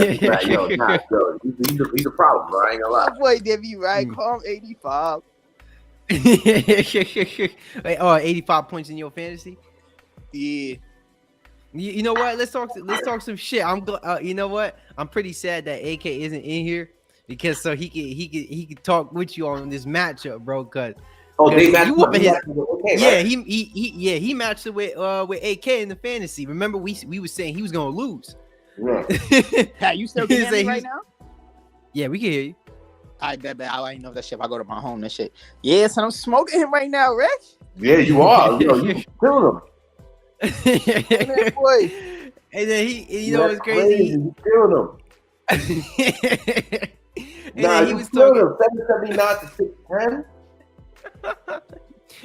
a problem, bro. I ain't gonna lie. My boy Dibby, right? Call him 85. Wait, 85 points in your fantasy? Yeah. You know what? Let's talk some shit. You know what? I'm pretty sad that AK isn't in here because so he could talk with you on this matchup, bro. Cause they matched up. He matched it with AK in the fantasy. Remember we was saying he was gonna lose. Yeah. Hey, you still can hear me right now? Yeah, we can hear you. I bet I ain't know that shit. If I go to my home, that shit. Yeah, so I'm smoking him right now, Rick. Yeah, you are. You killing him. Boy. And then he what's crazy? You killing him. And he was talking 779 to 610.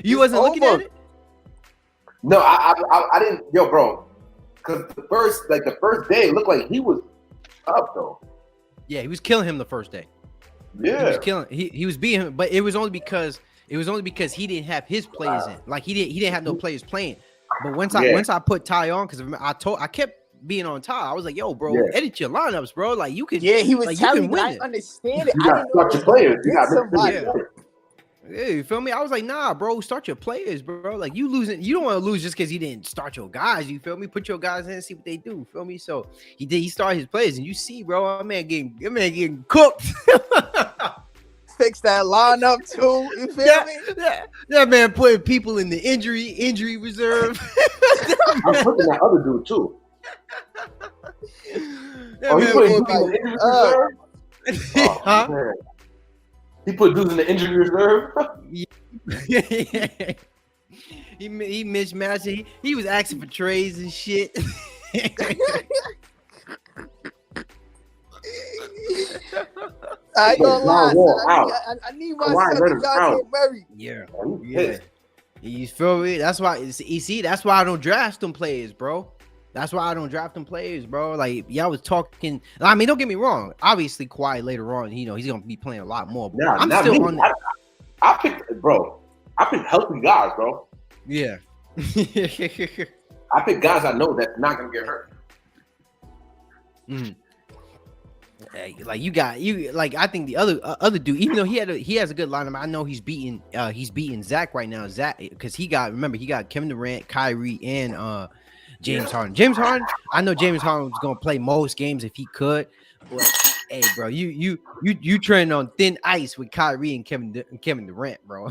You wasn't looking at it? No, I didn't. Yo, bro, because the first day it looked like he was up though. Yeah, he was killing him the first day. Yeah, he was killing. He was beating him, but it was only because he didn't have his players in. Like he didn't have no players playing. But once I put Ty on, because I kept being on Ty. I was like, yo, bro, edit your lineups, bro. Like you can. Yeah, he was like, telling me. I understand it. You got to start your players. You got somebody. Yeah, you feel me? I was like, nah, bro, start your players, bro. Like you losing, you don't want to lose just because you didn't start your guys. You feel me? Put your guys in and see what they do. Feel me? So he started his players, and you see, bro, that man getting cooked. fix that lineup too. You feel me? That man putting people in the injury reserve. I'm putting that other dude too. That He man put put dudes in the injury reserve. huh? Man. He put dudes in the injury reserve. He mismatched it. He was asking for trades and shit. I ain't gonna lie. I need my son Leonard to out. Murray. Yeah. You feel me? That's why you see. That's why I don't draft them players, bro. That's why I don't draft them players, bro. Like y'all was talking. I mean, don't get me wrong. Obviously, Kawhi later on, he's gonna be playing a lot more. But I'm still on that. I picked healthy guys, bro. Yeah. I picked guys I know that's not gonna get hurt. Like I think the other dude, even though he has a good lineup, I know he's beating Zach right now. Zach, because he got Kevin Durant, Kyrie, and James Harden. James Harden, I know James Harden was gonna play most games if he could. But hey, bro, you trending on thin ice with Kyrie and Kevin Durant, bro.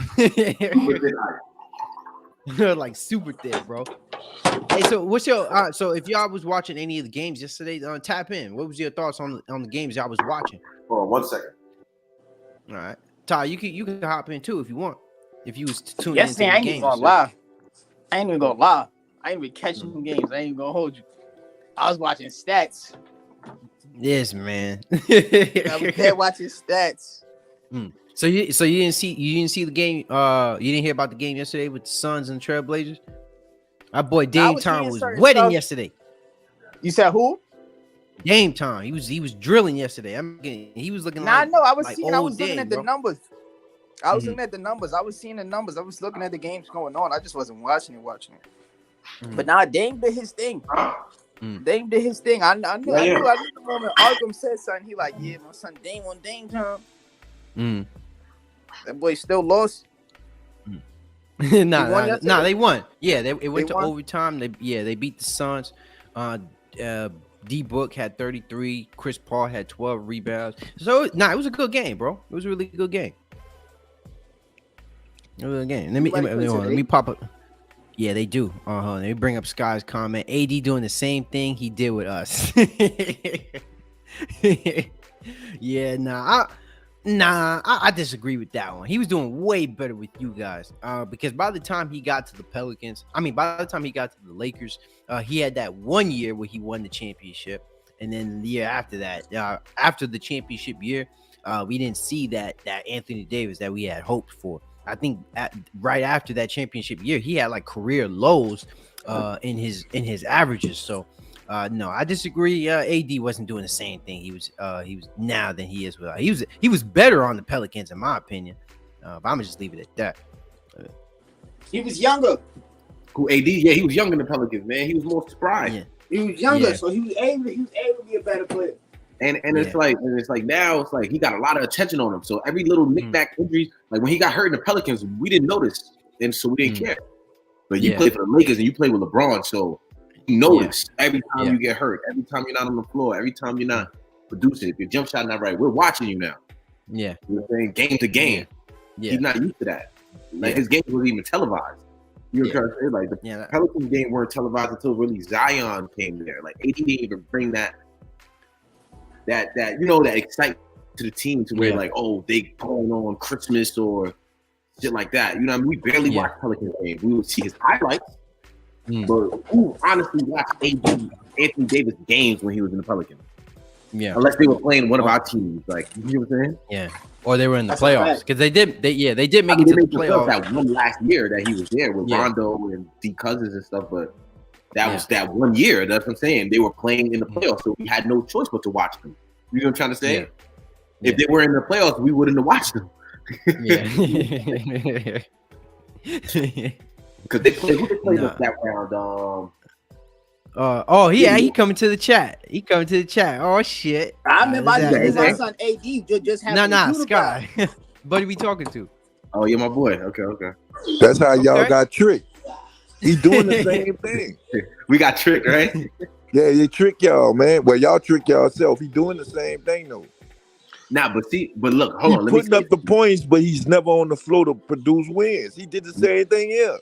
Like super thin, bro. Hey, so what's your so if y'all was watching any of the games yesterday, tap in. What was your thoughts on the games y'all was watching? Hold on 1 second. All right, Ty, you can hop in too if you want. If you was tuning Yes, into the I ain't games, even gonna lie. I ain't even gonna lie. I ain't even catching them games. I ain't even gonna hold you. I was watching stats. Yes, man. I was there watching stats. So you didn't see the game. You didn't hear about the game yesterday with the Suns and Trailblazers. Our boy Dame Time was wetting yesterday. You said who? Dame Time. He was drilling yesterday. He was looking like. I know. I was like seeing. I was looking at the numbers. I was Mhm. looking at the numbers. I was seeing the numbers. I was looking at the games going on. I just wasn't watching it. But now Dame did his thing. Dame did his thing. I knew the moment Arkham said something. He like, yeah, my son Dame on Dame Time. That boy still lost. Nah, they won. Yeah, it went to overtime. They beat the Suns. D Book had 33. Chris Paul had 12 rebounds. So it was a good game, bro. It was a really good game. It was a good game. Let me pop up. Yeah, they do. Let me bring up Sky's comment. AD doing the same thing he did with us. Yeah, I disagree with that one. He was doing way better with you guys. Because by the time he got to the Pelicans, by the time he got to the Lakers, he had that 1 year where he won the championship. And then the year after that, after the championship year, we didn't see that Anthony Davis that we had hoped for. I think right after that championship year, he had like career lows in his averages. So no, I disagree. AD wasn't doing the same thing. He was now than he is without. He was better on the Pelicans in my opinion. But I'm gonna just leave it at that. He was younger. Who AD? Yeah, he was younger than the Pelicans, man. He was more spry. Yeah. He was younger, so he was able to be a better player. And it's like now it's like he got a lot of attention on him. So every little knick-knack injury, like when he got hurt in the Pelicans, we didn't notice, and so we didn't care. But you play for the Lakers and you play with LeBron, so you notice every time you get hurt, every time you're not on the floor, every time you're not producing. If your jump shot not right, we're watching you now. Yeah, you know what I'm saying? Game to game. Yeah, he's not used to that. Like his game wasn't even televised. You know what I'm saying? Like the Pelicans game weren't televised until really Zion came there. Like AD didn't even bring that excitement to the team to where like, oh, they going on Christmas or shit like that. You know what I mean? We barely watch Pelicans games. We would see his highlights, but who honestly watched Anthony Davis games when he was in the Pelicans? Yeah, unless they were playing one of our teams, like you know what I'm saying? Yeah, or they were in the playoffs because they did make it to the playoffs that one last year that he was there with Rondo and D Cousins and stuff, but. That was that 1 year. That's what I'm saying. They were playing in the playoffs, so we had no choice but to watch them. You know what I'm trying to say? Yeah. If they were in the playoffs, we wouldn't have watched them. Because they played that round. He coming to the chat. Oh shit. I remember my son AD just having Sky. Buddy, we talking to? Oh, you're my boy. Okay. That's how y'all got tricked. He's doing the same thing. We got tricked, right? Yeah, they trick y'all, man. Well, y'all trick yourself. He doing the same thing though. Nah, but look, hold on. He's putting up the points, but he's never on the floor to produce wins. He did the same thing here.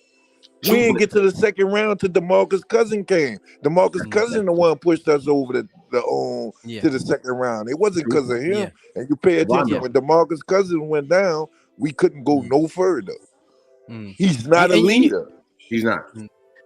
We didn't get to the second round till DeMarcus Cousins came. DeMarcus Cousins the one pushed us over to the second round. It wasn't because of him. Yeah. And you pay attention, when DeMarcus Cousins went down, we couldn't go no further. He's not a leader. He's not.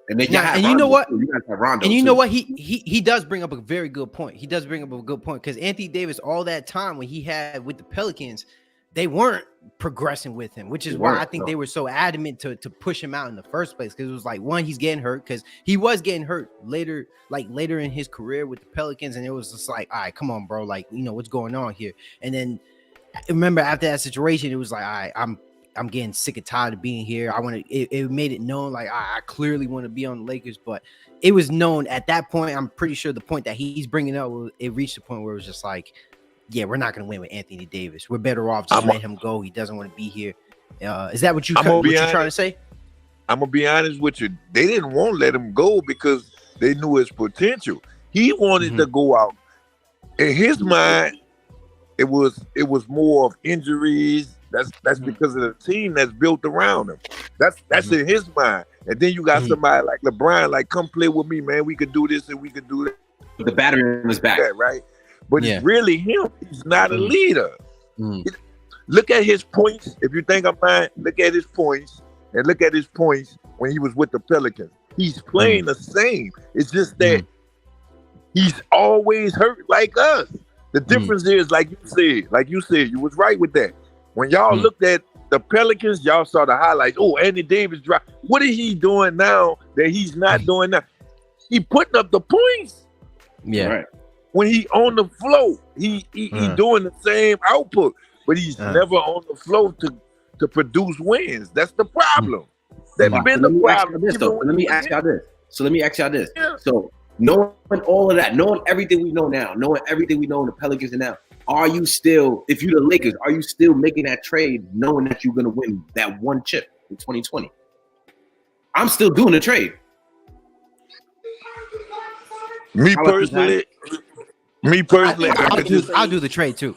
And you know what? You guys have Rondo, and you know what? He does bring up a very good point. He does bring up a good point because Anthony Davis, all that time when he had with the Pelicans, they weren't progressing with him, which is why I think they were so adamant to push him out in the first place. Because it was like, one, he's getting hurt because he was getting hurt later in his career with the Pelicans, and it was just like, all right, come on, bro, like, you know what's going on here. And then remember after that situation, it was like, all right, I'm getting sick and tired of being here. I want to. It made it known, like I clearly want to be on the Lakers, but it was known at that point. I'm pretty sure the point that he's bringing up, it reached a point where it was just like, yeah, we're not going to win with Anthony Davis. We're better off just letting him go. He doesn't want to be here. Is that what you're trying to say? I'm gonna be honest with you. They didn't want to let him go because they knew his potential. He wanted to go out. In his mind, it was more of injuries. That's because of the team that's built around him. That's in his mind. And then you got somebody like LeBron, like, come play with me, man. We could do this and we could do that. The battery on his back, right? But it's really him. He's not a leader. Look at his points. If you think I'm lying, look at his points and look at his points when he was with the Pelicans. He's playing the same. It's just that he's always hurt like us. The difference is, like you said, you was right with that. When y'all looked at the Pelicans, y'all saw the highlights. Oh, Anthony Davis dropped. What is he doing now that he's not doing now? He putting up the points. Yeah. Right. When he on the floor, he doing the same output, but he's never on the floor to produce wins. That's the problem. That's been the problem. Let me ask y'all this. Yeah. So knowing all of that, knowing everything we know now, knowing everything we know in the Pelicans and now, are you still, if you're the Lakers, are you still making that trade knowing that you're going to win that one chip in 2020? I'm still doing the trade. Me personally, I'll do the trade too.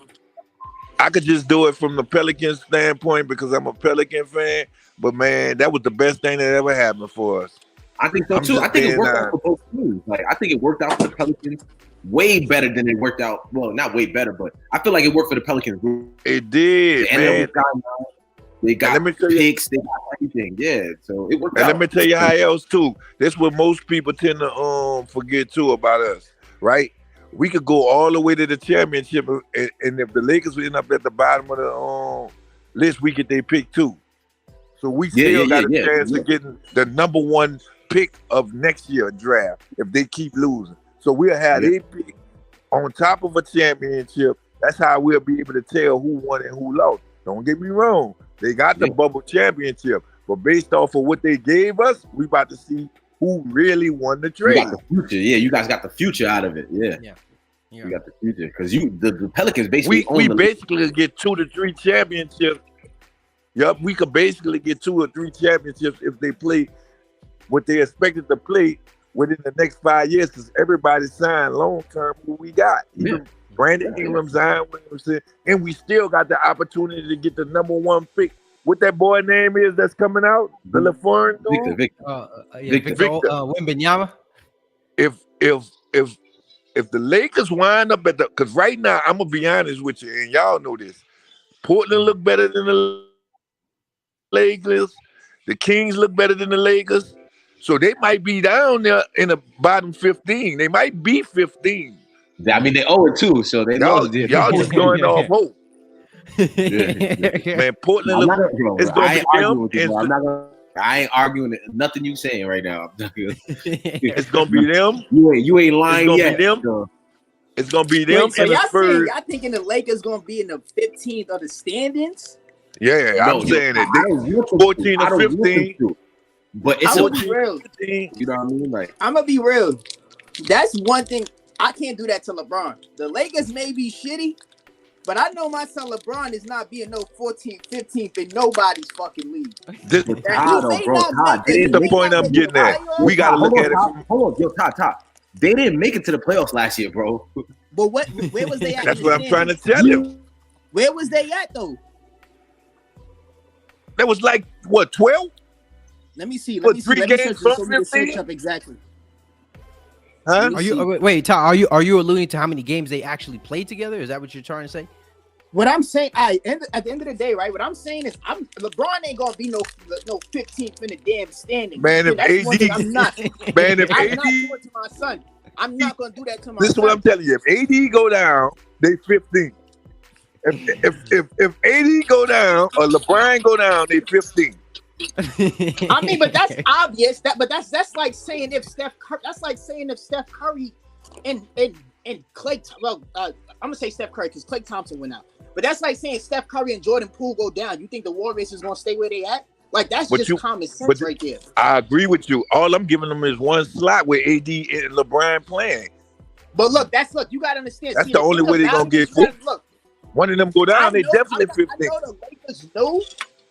I could just do it from the Pelicans standpoint because I'm a Pelican fan. But man, that was the best thing that ever happened for us. I think so too. I think it worked out for both teams. Like, I think it worked out for the Pelicans way better than it worked out. Well, not way better, but I feel like it worked for the Pelicans. It did, man. They got picks, they got everything. Yeah, so it worked out. Let me tell you how else too. This is what most people tend to forget too about us, right? We could go all the way to the championship, and if the Lakers would end up at the bottom of the list, we get their pick too. So we still got a chance of getting the number one pick of next year draft if they keep losing. So we'll have a pick on top of a championship. That's how we'll be able to tell who won and who lost. Don't get me wrong. They got the bubble championship, but based off of what they gave us, we about to see who really won the trade. You got the future. Yeah, you guys got the future out of it. Yeah. You got the future because the Pelicans basically we basically get 2 to 3 championships. Yep, we could basically get 2 or 3 championships if they play what they expected to play within the next 5 years. Because everybody signed long term. Who we got? Even Brandon Ingram, Zion Williamson, and we still got the opportunity to get the number one pick. What that boy name is that's coming out? The LaFleur dude? Victor. Wembanyama. If the Lakers wind up at the, because right now I'm gonna be honest with you, and y'all know this, Portland look better than the Lakers. The Kings look better than the Lakers. So they might be down there in the bottom 15. They might be 15. I mean, they owe it too, so they y'all just going off hope. Man, Portland look. It's gonna be them. I ain't arguing it. Nothing you saying right now. It's gonna be them. You ain't lying yet. It's gonna be them. So y'all thinking the Lakers gonna be in the 15th of the standings? Yeah, I'm saying it. 14 or 15. But it's real. You know what I mean? Like, I'm gonna be real. That's one thing. I can't do that to LeBron. The Lakers may be shitty, but I know my son LeBron is not being no 14th, 15th in nobody's fucking league. This is the point I'm getting at. We gotta look at it. Hold on, yo, Todd. They didn't make it to the playoffs last year, bro. But where was they at? That's what I'm trying to tell you. Where was they at though? That was like what 12? Let me see. What, Let me see. three Let me games search this from so we can 15? search up exactly. Huh? Let me Are you see. wait, Ty? Are you alluding to how many games they actually played together? Is that what you're trying to say? What I'm saying, at the end of the day, right? What I'm saying is, LeBron ain't gonna be no 15th in the damn standing. Man, if That's one thing AD, I'm not. man, if I'm not AD, doing to my son. I'm not gonna do that to my this is son. what I'm telling you. If AD go down, they 15. If AD go down or LeBron go down, they 15. I mean, but that's obvious. That's like saying if Steph Curry and Clay. Well, I'm gonna say Steph Curry because Klay Thompson went out. But that's like saying Steph Curry and Jordan Poole go down. You think the Warriors is gonna stay where they at? Like that's just common sense right there. I agree with you. All I'm giving them is one slot with AD and LeBron playing. But look, you gotta understand. That's the only way they're gonna get fooled. Look, one of them go down, they definitely 15.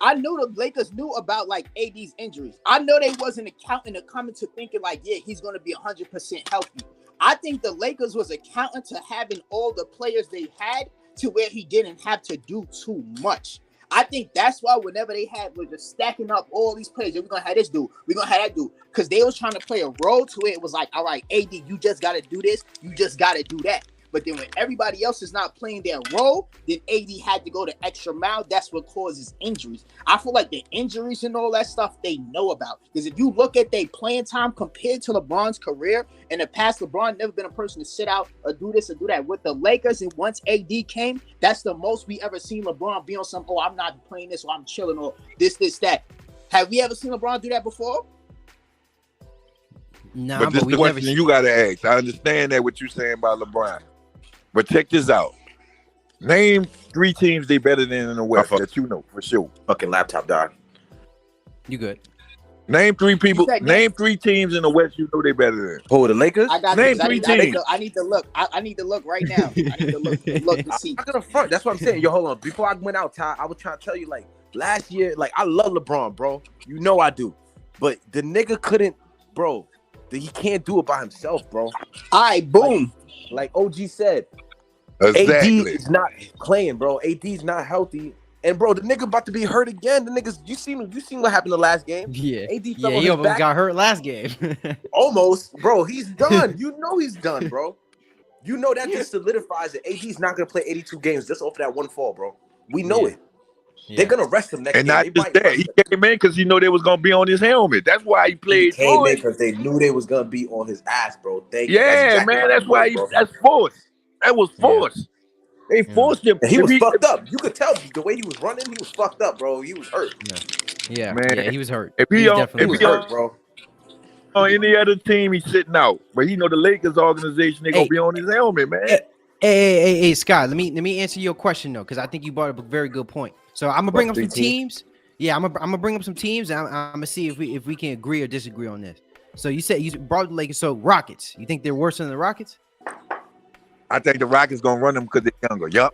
I know the Lakers knew about like AD's injuries. I know they wasn't accounting to coming to thinking like, yeah, he's gonna be 100% healthy. I think the Lakers was accounting to having all the players they had to where he didn't have to do too much. I think that's why whenever they was just stacking up all these players, we're gonna have this dude, we're gonna have that dude, because they was trying to play a role to it. It was like, all right, AD, you just gotta do this, you just gotta do that. But then when everybody else is not playing their role, then AD had to go the extra mile. That's what causes injuries. I feel like the injuries and all that stuff they know about. Because if you look at their playing time compared to LeBron's career, in the past, LeBron never been a person to sit out or do this or do that. With the Lakers, and once AD came, that's the most we ever seen LeBron be on some, oh, I'm not playing this or I'm chilling or this, that. Have we ever seen LeBron do that before? Nah, but this is the question you got to ask. I understand that what you're saying about LeBron. But check this out. Name 3 teams they better than in the West that you know for sure. Fucking laptop died. You good? Name 3 people. Name 3 teams in the West you know they better than. Oh, the Lakers? I got Name 3 teams. I need to look. I need to look right now. I need to look to see. I'm not gonna front. That's what I'm saying. Yo, hold on. Before I went out, Ty, I was trying to tell you, like, last year, like, I love LeBron, bro. You know I do. But the nigga couldn't, bro. He can't do it by himself, bro. All right, boom. Like OG said, exactly. AD is not playing, bro. AD's not healthy. And bro, the nigga about to be hurt again. The niggas, you seen what happened the last game? Yeah. AD he almost back. Got hurt last game. Almost, bro. He's done. You know he's done, bro. You know that just solidifies that AD's not gonna play 82 games just off that one fall, bro. We know it. Yeah. They're gonna rest him next game. And not just that, he came in because he know they was gonna be on his helmet. That's why he played. He came in because they knew they was gonna be on his ass, bro. Yeah, man. That's why that's forced. That was forced. They forced him. And he was fucked up. You could tell the way he was running. He was fucked up, bro. He was hurt. Yeah, man. Yeah, he was hurt. If he was hurt, bro. On any other team, he's sitting out. But he know the Lakers organization, they gonna be on his helmet, man. Hey, Scott. Let me answer your question though, because I think you brought up a very good point. So I'm gonna bring up some teams. Yeah, I'm gonna bring up some teams, and I'm gonna see if we can agree or disagree on this. So you said you brought the Lakers. So Rockets, you think they're worse than the Rockets? I think the Rockets gonna run them because they're younger. Yup.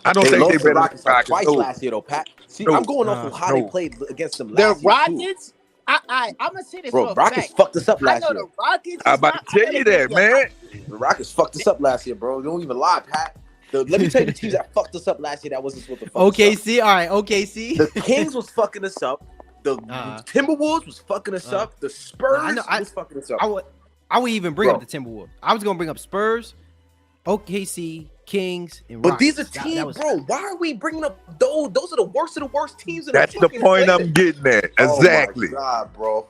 I don't think they better Rockets twice last year though, Pat. See, I'm going off of how they played against them last year. The Rockets. I'm gonna say this, bro. Rockets fucked us up last year. I know the Rockets. I'm about to tell you that, man. The Rockets fucked us up last year, bro. Don't even lie, Pat. Let me tell you the teams that fucked us up last year that wasn't supposed to fuck OKC, us up. All right, OKC. The Kings was fucking us up. The Timberwolves was fucking us up. The Spurs was fucking us up. I would even bring up the Timberwolves. I was gonna bring up Spurs, OKC, Kings, and Rockets. But these are teams, bro. Why are we bringing up those? Those are the worst of the worst teams. That's the point I'm getting at. Exactly. Oh my God, bro.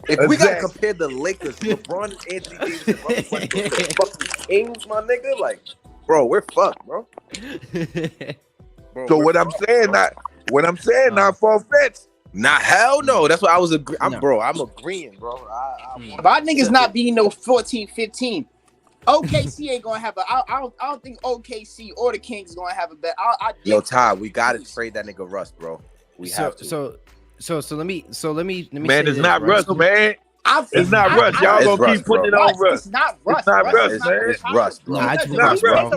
If we gotta compare the Lakers, LeBron and Anthony Davis and Russell Westbrook to the fucking Kings, my nigga, like, bro, we're fucked, bro. So what I'm saying, not far-fetched. Nah, hell no. That's what I was agreeing. I'm agreeing, bro. My niggas not being no 14, 15. OKC ain't gonna have I don't think OKC or the Kings is gonna have a bet. Yo, Ty, we gotta trade that nigga Russ, bro. We have to. So let me man, it's not Russ, man. It's not Russ. Y'all gonna keep putting it on Russ. It's not Russ. It's not Russ, man. It's Russ, bro. Nah, it's Russ, bro.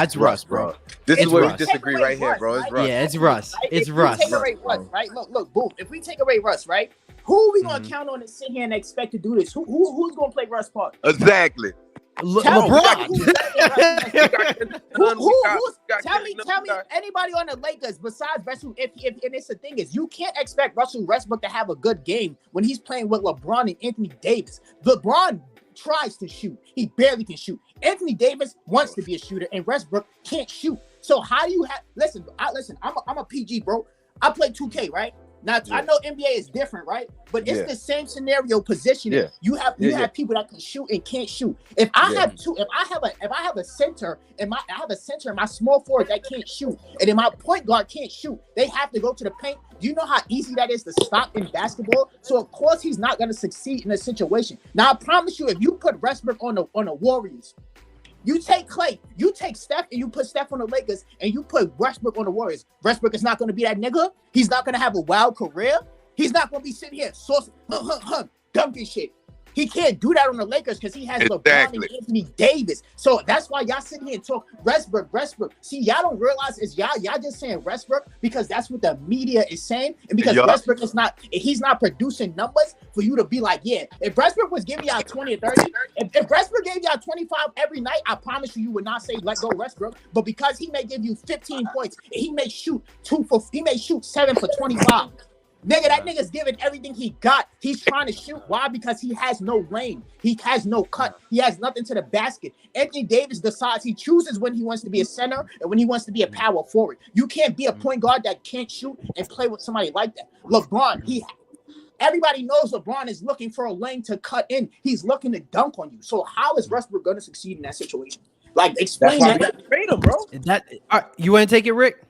It's Russ, bro. This is where we disagree right here, bro. It's Russ. Yeah, it's Russ. It's Russ. Take away Russ, right? Look, boom. If we take away Russ, right? Who are we gonna count on to sit here and expect to do this? Who's gonna play Russ part? Exactly. LeBron. Tell me anybody on the Lakers besides Russell. If and it's the thing is, you can't expect Russell Westbrook to have a good game when he's playing with LeBron and Anthony Davis. LeBron tries to shoot, he barely can shoot. Anthony Davis wants to be a shooter, and Westbrook can't shoot. So how do you have? Listen. I'm a PG, bro. I play 2K, right? Now I know NBA is different, right? But it's the same scenario positioning. Yeah. You have people that can shoot and can't shoot. If I have a center and I have a center and my small forward that can't shoot, and then my point guard can't shoot, they have to go to the paint. Do you know how easy that is to stop in basketball? So of course he's not going to succeed in a situation. Now I promise you, if you put Westbrook on the Warriors, you take Clay, you take Steph, and you put Steph on the Lakers, and you put Westbrook on the Warriors. Westbrook is not going to be that nigga. He's not going to have a wild career. He's not going to be sitting here dunking shit. He can't do that on the Lakers because he has LeBron and Anthony Davis. So that's why y'all sit here and talk Westbrook. See, y'all don't realize is y'all just saying Westbrook because that's what the media is saying, and because Westbrook he's not producing numbers for you to be like, yeah. If Westbrook was giving y'all 20 or 30, if Westbrook gave y'all 25 every night, I promise you would not say let go Westbrook. But because he may give you 15 points, he may shoot 7 for 25. Nigga, that nigga's giving everything he got. He's trying to shoot. Why? Because he has no lane. He has no cut. He has nothing to the basket. Anthony Davis decides he chooses when he wants to be a center and when he wants to be a power forward. You can't be a point guard that can't shoot and play with somebody like that. LeBron, everybody knows LeBron is looking for a lane to cut in. He's looking to dunk on you. So how is Westbrook going to succeed in that situation? Like, explain that. We have to trade him, bro. You want to take it, Rick?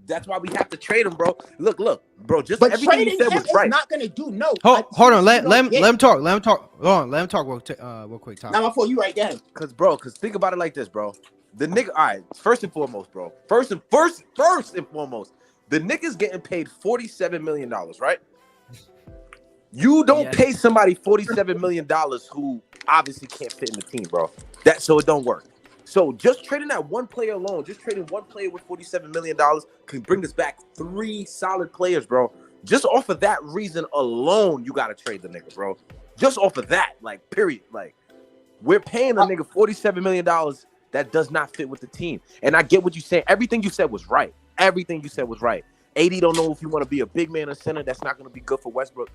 That's why we have to trade him, bro. Look, bro. Just but everything you said was right. Not gonna do no. Hold on. Let him talk. Let him talk. Hold on. Let him talk real quick. Now before you right there. Cause think about it like this, bro. The nigga. All right. First and foremost, bro. First and foremost, the nigga's getting paid $47 million, right? You don't pay somebody $47 million who obviously can't fit in the team, bro. So it don't work. So just trading that one player alone, just trading one player with $47 million can bring us back 3 solid players, bro. Just off of that reason alone, you got to trade the nigga, bro. Just off of that, like, period. Like, we're paying a nigga $47 million that does not fit with the team. And I get what you're saying. Everything you said was right. Everything you said was right. AD don't know if you want to be a big man or center. That's not going to be good for Westbrook.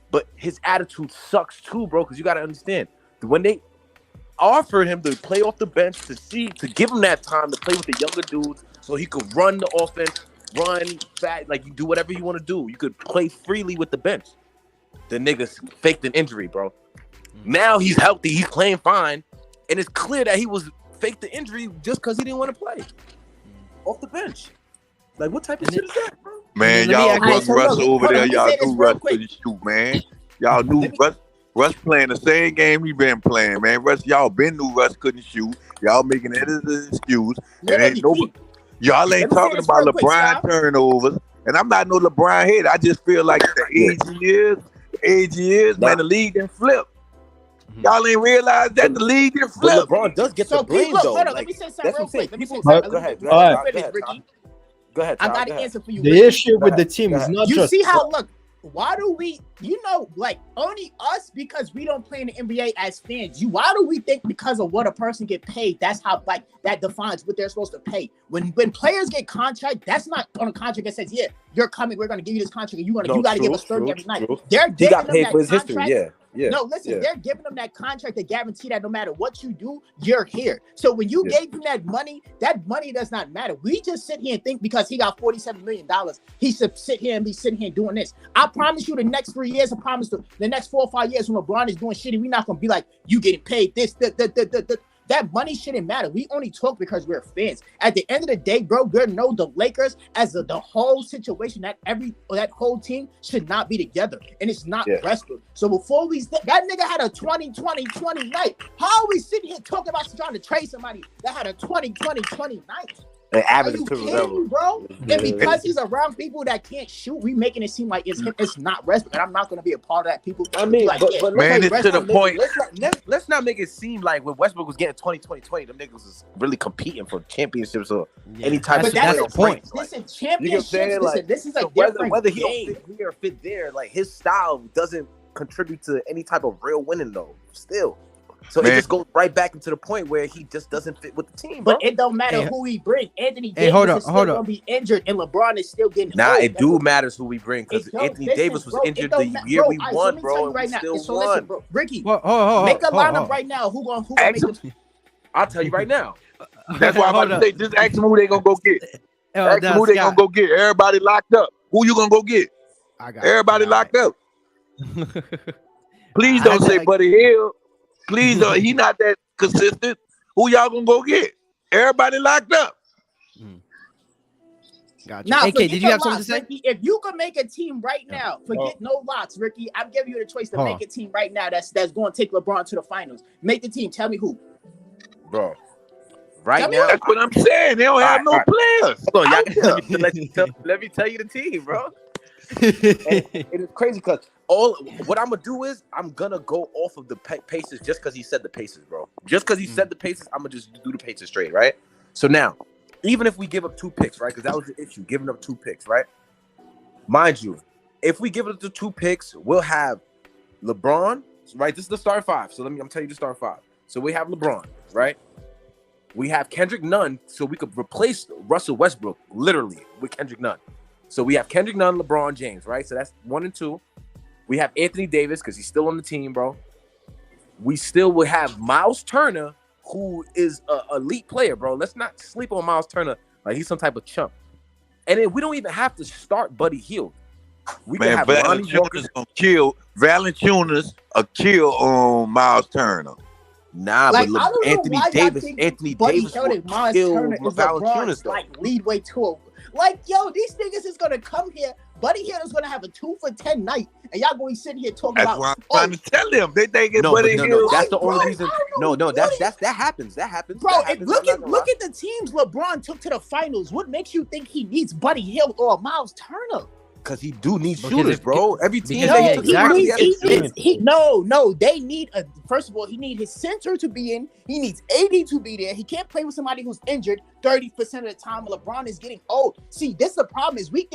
But his attitude sucks too, bro, because you got to understand. When they offered him to play off the bench to give him that time to play with the younger dudes so he could run the offense, run fat, like you do whatever you want to do. You could play freely with the bench. The niggas faked an injury, bro. Now he's healthy, he's playing fine, and it's clear that he was faked the injury just because he didn't want to play off the bench. Like, what type of shit is that, bro? Man, y'all Russ over there. Y'all knew Russ couldn't shoot, man. Y'all knew Russ playing the same game he been playing, man. Y'all been knew Russ couldn't shoot. Y'all making it as an excuse. And ain't nobody, y'all ain't talking about LeBron turnovers. And I'm not no LeBron head. I just feel like the age years, man, the league didn't flip. Y'all ain't realize that the league didn't flip. But LeBron does get the blame, though. Hold on, let me say something real quick. Go ahead. I got an answer for you. The issue with the team is not just. You see how, look, why do we, like only us, because we don't play in the NBA as fans, why do we think because of what a person get paid, that's how, like, that defines what they're supposed to pay? When players get contract, that's not on a contract that says, yeah, you're coming, we're going to give you this contract, and you got to give us 30 every night. They're giving them that contract. No, listen, they're giving them that contract to guarantee that no matter what you do, you're here. So when you gave him that money does not matter. We just sit here and think because he got $47 million, he should sit here and be sitting here doing this. I promise you the next 3 years, I promise the next 4 or 5 years when LeBron is doing shitty, we're not going to be like, you getting paid this, that money shouldn't matter. We only talk because we're fans. At the end of the day, bro, we know the Lakers as the whole situation, that whole team should not be together. And it's not Westbrook. So before that nigga had a 20-20-20 night. How are we sitting here talking about trying to trade somebody that had a 20-20-20 night? An average to level, bro. And because he's around people that can't shoot, we making it seem like it's him. It's not Westbrook, and I'm not going to be a part of that. People, I mean, like, but man, it's to the point. Let's not make it seem like when Westbrook was getting 20-20-20, them niggas was really competing for championships or any type of point. Listen, championships. Listen, this is a different whether he game. don't fit here or fit there, like his style doesn't contribute to any type of real winning though. Still. So it just goes right back into the point where he just doesn't fit with the team, bro. But it don't matter who he bring. Anthony Hey, Davis hold up, is still hold up. gonna be injured, and LeBron is still getting Nah, old. it do matters who we bring because Anthony Davis was injured the year we won, bro, and we still won. Listen, bro, Ricky, Hold, make a lineup right now. Who gonna make the? I'll tell you right now. That's why I'm about to say, just ask them who they gonna go get. Ask them who they gonna go get. Everybody locked up. Who you gonna go get? Everybody locked up. Please don't say Buddy Hield. Please don't. He not that consistent. Who y'all gonna go get? Everybody locked up. Gotcha. Now, AK, did you have something to say? Ricky, if you could make a team right now, forget no locks, Ricky. I'm giving you the choice to make a team right now that's going to take LeBron to the finals. Make the team. Tell me who. Bro. Right now, that's what I'm saying. They don't have no players. Hold on, let me tell you the team, bro. It is crazy because what I'm gonna do is I'm gonna go off of the Pacers just because he said the Pacers, bro. Just because he said the Pacers, I'm gonna just do the Pacers straight, right? So now, even if we give up 2 picks, right? Because that was the issue, giving up 2 picks, right? Mind you, if we give up the 2 picks, we'll have LeBron, right? This is the starting 5. So I'm telling you the starting 5. So we have LeBron, right? We have Kendrick Nunn, so we could replace Russell Westbrook, literally, with Kendrick Nunn. So we have Kendrick Nunn, LeBron James, right? So that's 1 and 2. We have Anthony Davis, because he's still on the team, bro. We still will have Miles Turner, who is an elite player, bro. Let's not sleep on Miles Turner like he's some type of chump. And then we don't even have to start Buddy Hield. We can have Valanciunas gonna kill. Valanciunas kill Miles Turner. Nah, like, but Anthony Davis will Miles kill Turner is LeBron's like lead way to like, yo, these niggas is gonna come here. Buddy Hield is gonna have a 2 for 10 night, and y'all going to sit here talking that's about. That's why I'm trying to tell them. They think it's Buddy Hield. No, that's the only reason. No, that happens. That happens. Bro, look at the teams LeBron took to the finals. What makes you think he needs Buddy Hield or Miles Turner? Because he do need shooters, bro. Every team they need first of all, he need his center to be in. He needs AD to be there. He can't play with somebody who's injured 30% of the time. LeBron is getting old. See, this is the problem is we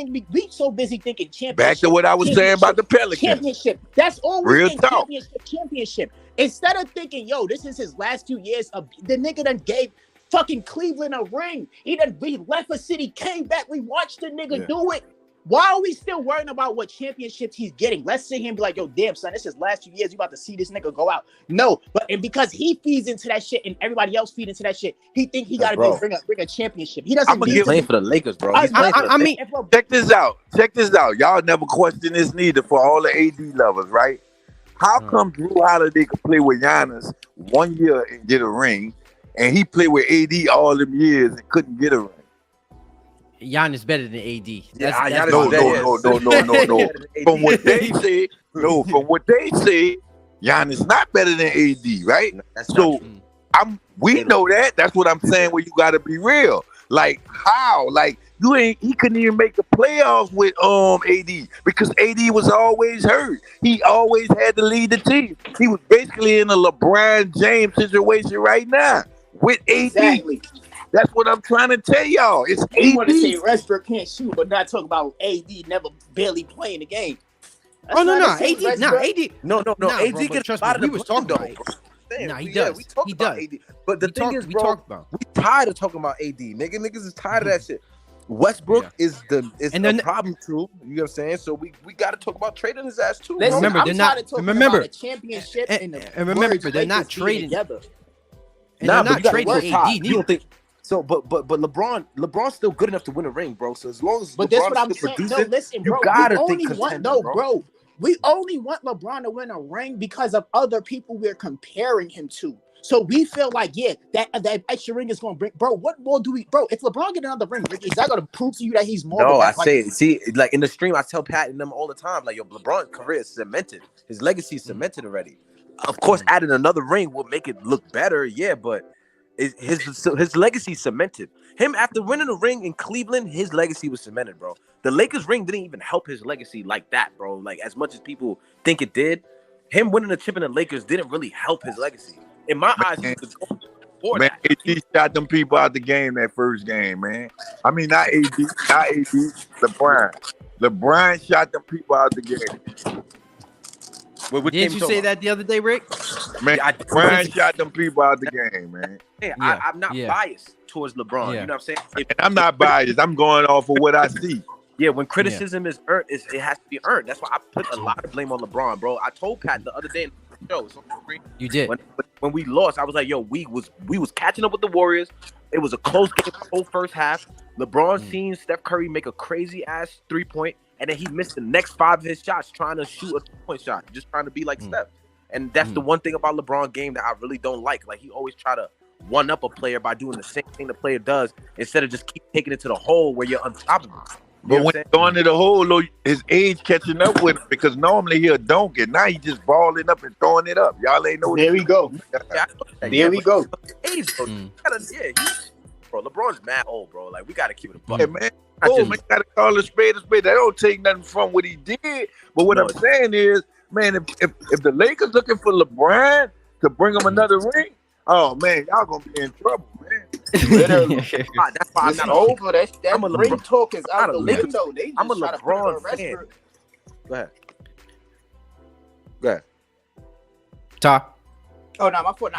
so busy thinking championship. Back to what I was saying about the Pelicans. Championship. That's all we Real think. talk. Championship. Instead of thinking, yo, this is his last few years of the nigga done gave fucking Cleveland a ring. He left a city, came back. We watched the nigga do it. Why are we still worrying about what championships he's getting? Let's sit here and be like, yo, damn, son, this is last few years. You about to see this nigga go out. No, and because he feeds into that shit and everybody else feed into that shit, he think he got to bring a championship. He doesn't He's playing for the Lakers, bro. I mean, check this out. Y'all never question this neither for all the AD lovers, right? How come Drew Holiday could play with Giannis 1 year and get a ring, and he played with AD all them years and couldn't get a ring? Giannis better than AD. No. From what they say, Giannis not better than AD, right? So we know that. That's what I'm saying. Where you got to be real. Like how? Like he couldn't even make the playoffs with AD because AD was always hurt. He always had to lead the team. He was basically in a LeBron James situation right now with AD. Exactly. That's what I'm trying to tell y'all. It's AD. You want to say Westbrook can't shoot, but not talk about AD never barely playing the game. That's AD. No. AD gets a lot of the was talking about it. Nah, he does. We talk about AD. But the thing is, bro, we tired of talking about AD. Niggas is tired of that shit. Westbrook is the problem too. You know what I'm saying? So we got to talk about trading his ass too. Listen, remember, they're not. Remember the championship and remember, they're not trading together. And they're not trading AD. You don't think? So, but LeBron's still good enough to win a ring, bro. So as long as that's what I'm saying. No, listen, bro. We only want LeBron to win a ring because of other people we're comparing him to. So we feel like, that extra ring is going to bring, bro. What more do we, bro? If LeBron get another ring, Ricky, is that going to prove to you that he's more? No, I say it. See, like in the stream, I tell Pat and them all the time, like, yo, LeBron's career is cemented. His legacy is cemented already. Of course, adding another ring will make it look better, but his legacy cemented. Him after winning a ring in Cleveland, his legacy was cemented, bro. The Lakers ring didn't even help his legacy like that, bro. Like as much as people think it did, him winning a chip in the Lakers didn't really help his legacy. In my eyes, he was before that. AD shot them people out the game that first game, man. I mean, not AD, LeBron. LeBron shot them people out the game. Didn't you say that the other day, Rick? Man, Brian shot them people out the game, man. I'm not biased towards LeBron. You know what I'm saying? I'm not biased. I'm going off of what I see. Yeah, when criticism is earned, it has to be earned. That's why I put a lot of blame on LeBron, bro. I told Pat the other day in the show. You did. When we lost, I was like, yo, we was catching up with the Warriors. It was a close game the whole first half. LeBron seen Steph Curry make a crazy ass 3-point, and then he missed the next 5 of his shots trying to shoot a 3-point shot, just trying to be like Steph. And that's the one thing about LeBron game that I really don't like. Like, he always try to one up a player by doing the same thing the player does instead of just keep taking it to the hole where you're unstoppable. But when going to the hole, his age catching up with him, because normally he'll dunk it. Now he just balling up and throwing it up. Y'all ain't know. There we go. There we go. Age, bro. Bro, LeBron's mad old, bro. Like, we gotta keep it a buck. Yeah, man. Man, gotta call a spade a spade. That don't take nothing from what he did. But what I'm saying is, man, if the Lakers looking for LeBron to bring him another ring, oh man, y'all gonna be in trouble, man. Literally. That's why I'm not over that. That ring talk is out the window. I'm a LeBron fan. Go ahead. Talk. Oh no, my fault.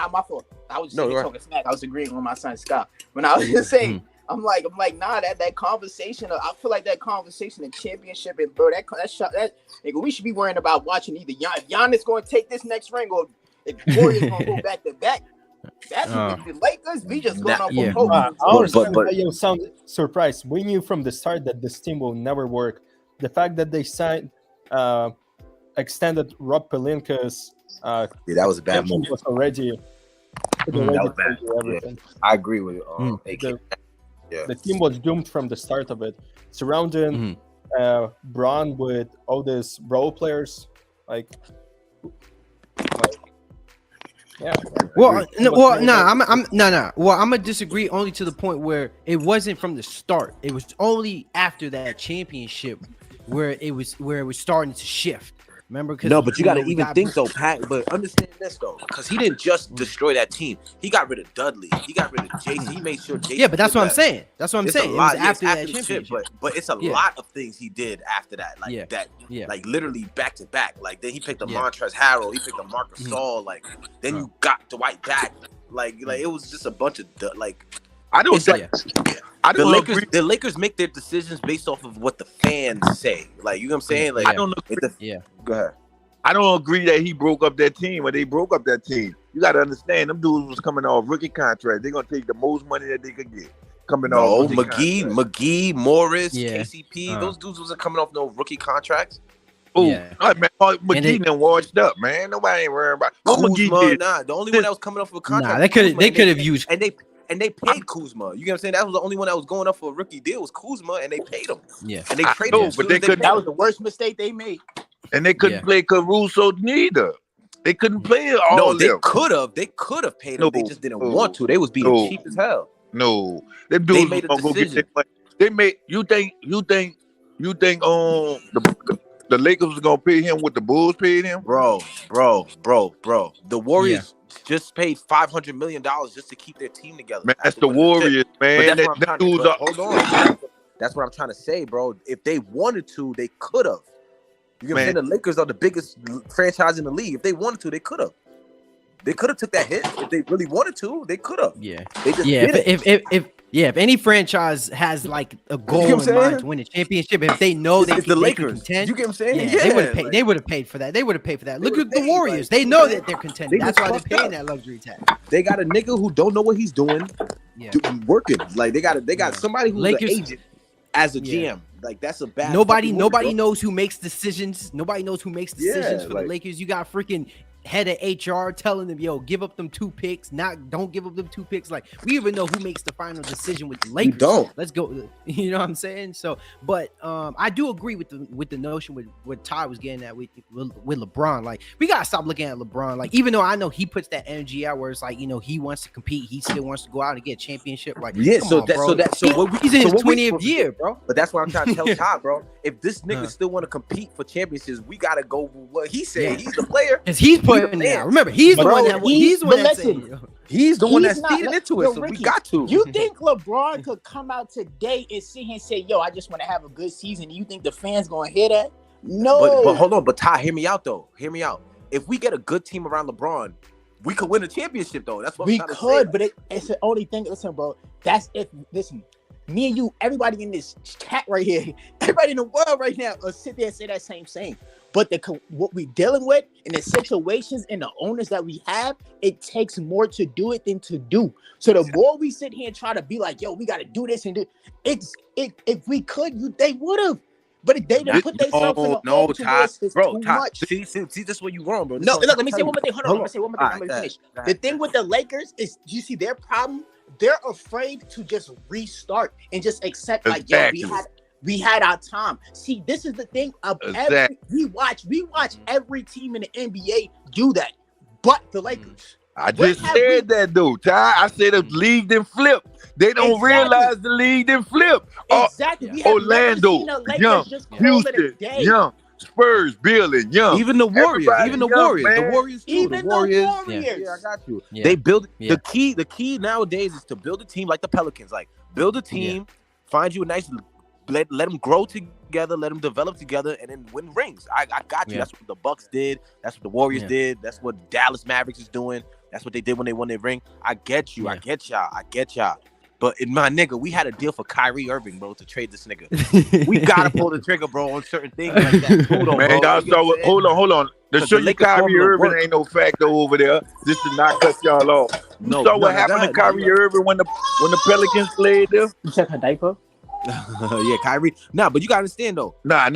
I was just talking smack. I was agreeing with my son Scott. When I was just saying, I'm like, nah, that conversation. I feel like that conversation in championship and bro, that nigga, we should be worrying about watching either Giannis going to take this next ring or if Warriors gonna go back to back. That's the Lakers. We just going off of hope. I understand why you sound surprised. We knew from the start that this team will never work. The fact that they signed, extended Rob Pelinka's. That was a bad move. Was already. That was bad. Yeah. I agree with the team was doomed from the start of it. Surrounding Braun with all these role players, like yeah. Well, Well, I'm gonna disagree only to the point where it wasn't from the start. It was only after that championship where it was starting to shift. Remember? No, but you got to even think though, Pat. But understand this though, because he didn't just destroy that team. He got rid of Dudley. He got rid of Jason. He made sure Jason. Yeah, but that's what I'm saying. That's what I'm saying. It was after that championship. But it's a lot of things he did after that. Like like literally back to back. Like then he picked up Montrezl Harrell. He picked up Marcus Gasol. Like then you got Dwight back. Like it was just a bunch of I don't think. The Lakers make their decisions based off of what the fans say. Like, you know what I'm saying? Like, I don't agree. Go ahead. I don't agree that he broke up that team or they broke up that team. You got to understand, them dudes was coming off rookie contract. They're going to take the most money that they could get. McGee, Morris, KCP, those dudes wasn't coming off no rookie contracts. Oh, man, McGee done washed up, man. Nobody ain't worrying about Kuzma. The only one that was coming off of a contract. They could have used and they paid Kuzma. You know what I'm saying? That was the only one that was going up for a rookie deal was Kuzma, and they paid him. Yeah, and they traded him. But that was the worst mistake they made. And they couldn't play Caruso neither. They couldn't play it all. No, they could have. They could have paid him. They just didn't want to. They was being cheap as hell. No, them dudes made a decision. They made you think the Lakers was gonna pay him what the Bulls paid him, bro. The Warriors just paid $500 million just to keep their team together. Man, that's the Warriors, man. Hold on. That's what I'm trying to say, bro. If they wanted to, they could have. You know what I'm saying? The Lakers are the biggest franchise in the league. If they wanted to, they could have. They could have took that hit. If they really wanted to, they could have. Yeah. They just did if any franchise has like a goal in mind to win a championship, if they know it's the Lakers, contend, you get what I'm saying? Yeah, they would have paid for that. They would have paid for that. Look at the Warriors. They know that they're contending. That's why they're paying that luxury tax. They got a nigga who don't know what he's doing, working. Like they got somebody who's an agent as a GM. Like that's a bad. Nobody knows who makes decisions. Nobody knows who makes decisions for the Lakers. You got freaking head of HR telling them, yo, give up them 2 picks. Don't give up them 2 picks. Like, we even know who makes the final decision with the Lakers. We don't. Let's go. You know what I'm saying? So, but I do agree with the notion with what Ty was getting at with LeBron. Like, we gotta stop looking at LeBron. Like, even though I know he puts that energy out where it's like, you know, he wants to compete, he still wants to go out and get a championship. Like, he's in his 20th year, bro. But that's what I'm trying to tell Ty, bro. If this nigga still want to compete for championships, we gotta go with what he said. He's the player. Because he's putting it now. Remember, he's the one that feeding into it. So Ricky, we got to. You think LeBron could come out today and sit here and say, "Yo, I just want to have a good season"? You think the fans gonna hear that? No. But hold on. But Ty, hear me out though. Hear me out. if we get a good team around LeBron, we could win a championship though. That's what we I'm trying could, to say. but it's the only thing. Listen, bro. That's if listen. Me and you, everybody in this chat right here, everybody in the world right now, will sit there and say that same thing. But what we dealing with in the situations and the owners that we have, it takes more to do it than to do. So the more we sit here and try to be like, yo, we got to do this and do it, if we could, they would have. But if they didn't put themselves in the hole to where it's too much. See, this is where you wrong, bro. No, look, let me say one more thing. Hold on, let me say one more thing. I'm gonna finish. The thing with the Lakers is, you see their problem? They're afraid to just restart and just accept like, yo, we had our time. See, this is the thing of we watch every team in the NBA do that, but the Lakers. I just said that though, Ty. I said the league didn't flip. They don't realize the league didn't flip. Exactly. We have Orlando, young, Houston, young, Spurs, building, young. Even the Warriors, the Warriors too. Even the Warriors. Yeah, I got you. Yeah. They build the key nowadays is to build a team like the Pelicans. Like build a team, find you a nice, let them grow together, let them develop together, and then win rings. I got you. Yeah. That's what the Bucks did. That's what the Warriors did. That's what Dallas Mavericks is doing. That's what they did when they won their ring. I get you. I get y'all. But my nigga, we had a deal for Kyrie Irving, bro, to trade this nigga. We gotta pull the trigger, bro, on certain things like that. Man, y'all hold on. The show you Kyrie Irving ain't no factor over there. This did not cut y'all off. What happened to Kyrie Irving when the Pelicans played there? You check her diaper? Yeah, Kyrie. But you gotta understand though. Nah.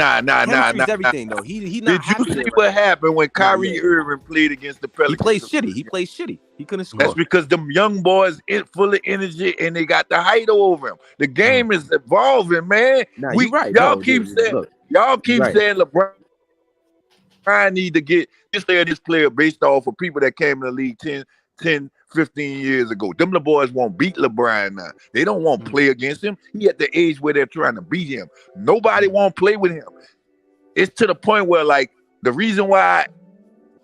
Everything though. He not. Did you see what happened when Kyrie Irving played against the Pelicans? He played shitty. He couldn't score. That's because them young boys full of energy and they got the height over him. The game is evolving, man. Y'all keep saying LeBron need to get this player based off of people that came in the league 10, 15 years ago. Them the boys won't beat LeBron now. They don't want to play against him. He at the age where they're trying to beat him. Nobody won't play with him. It's to the point where, like, the reason why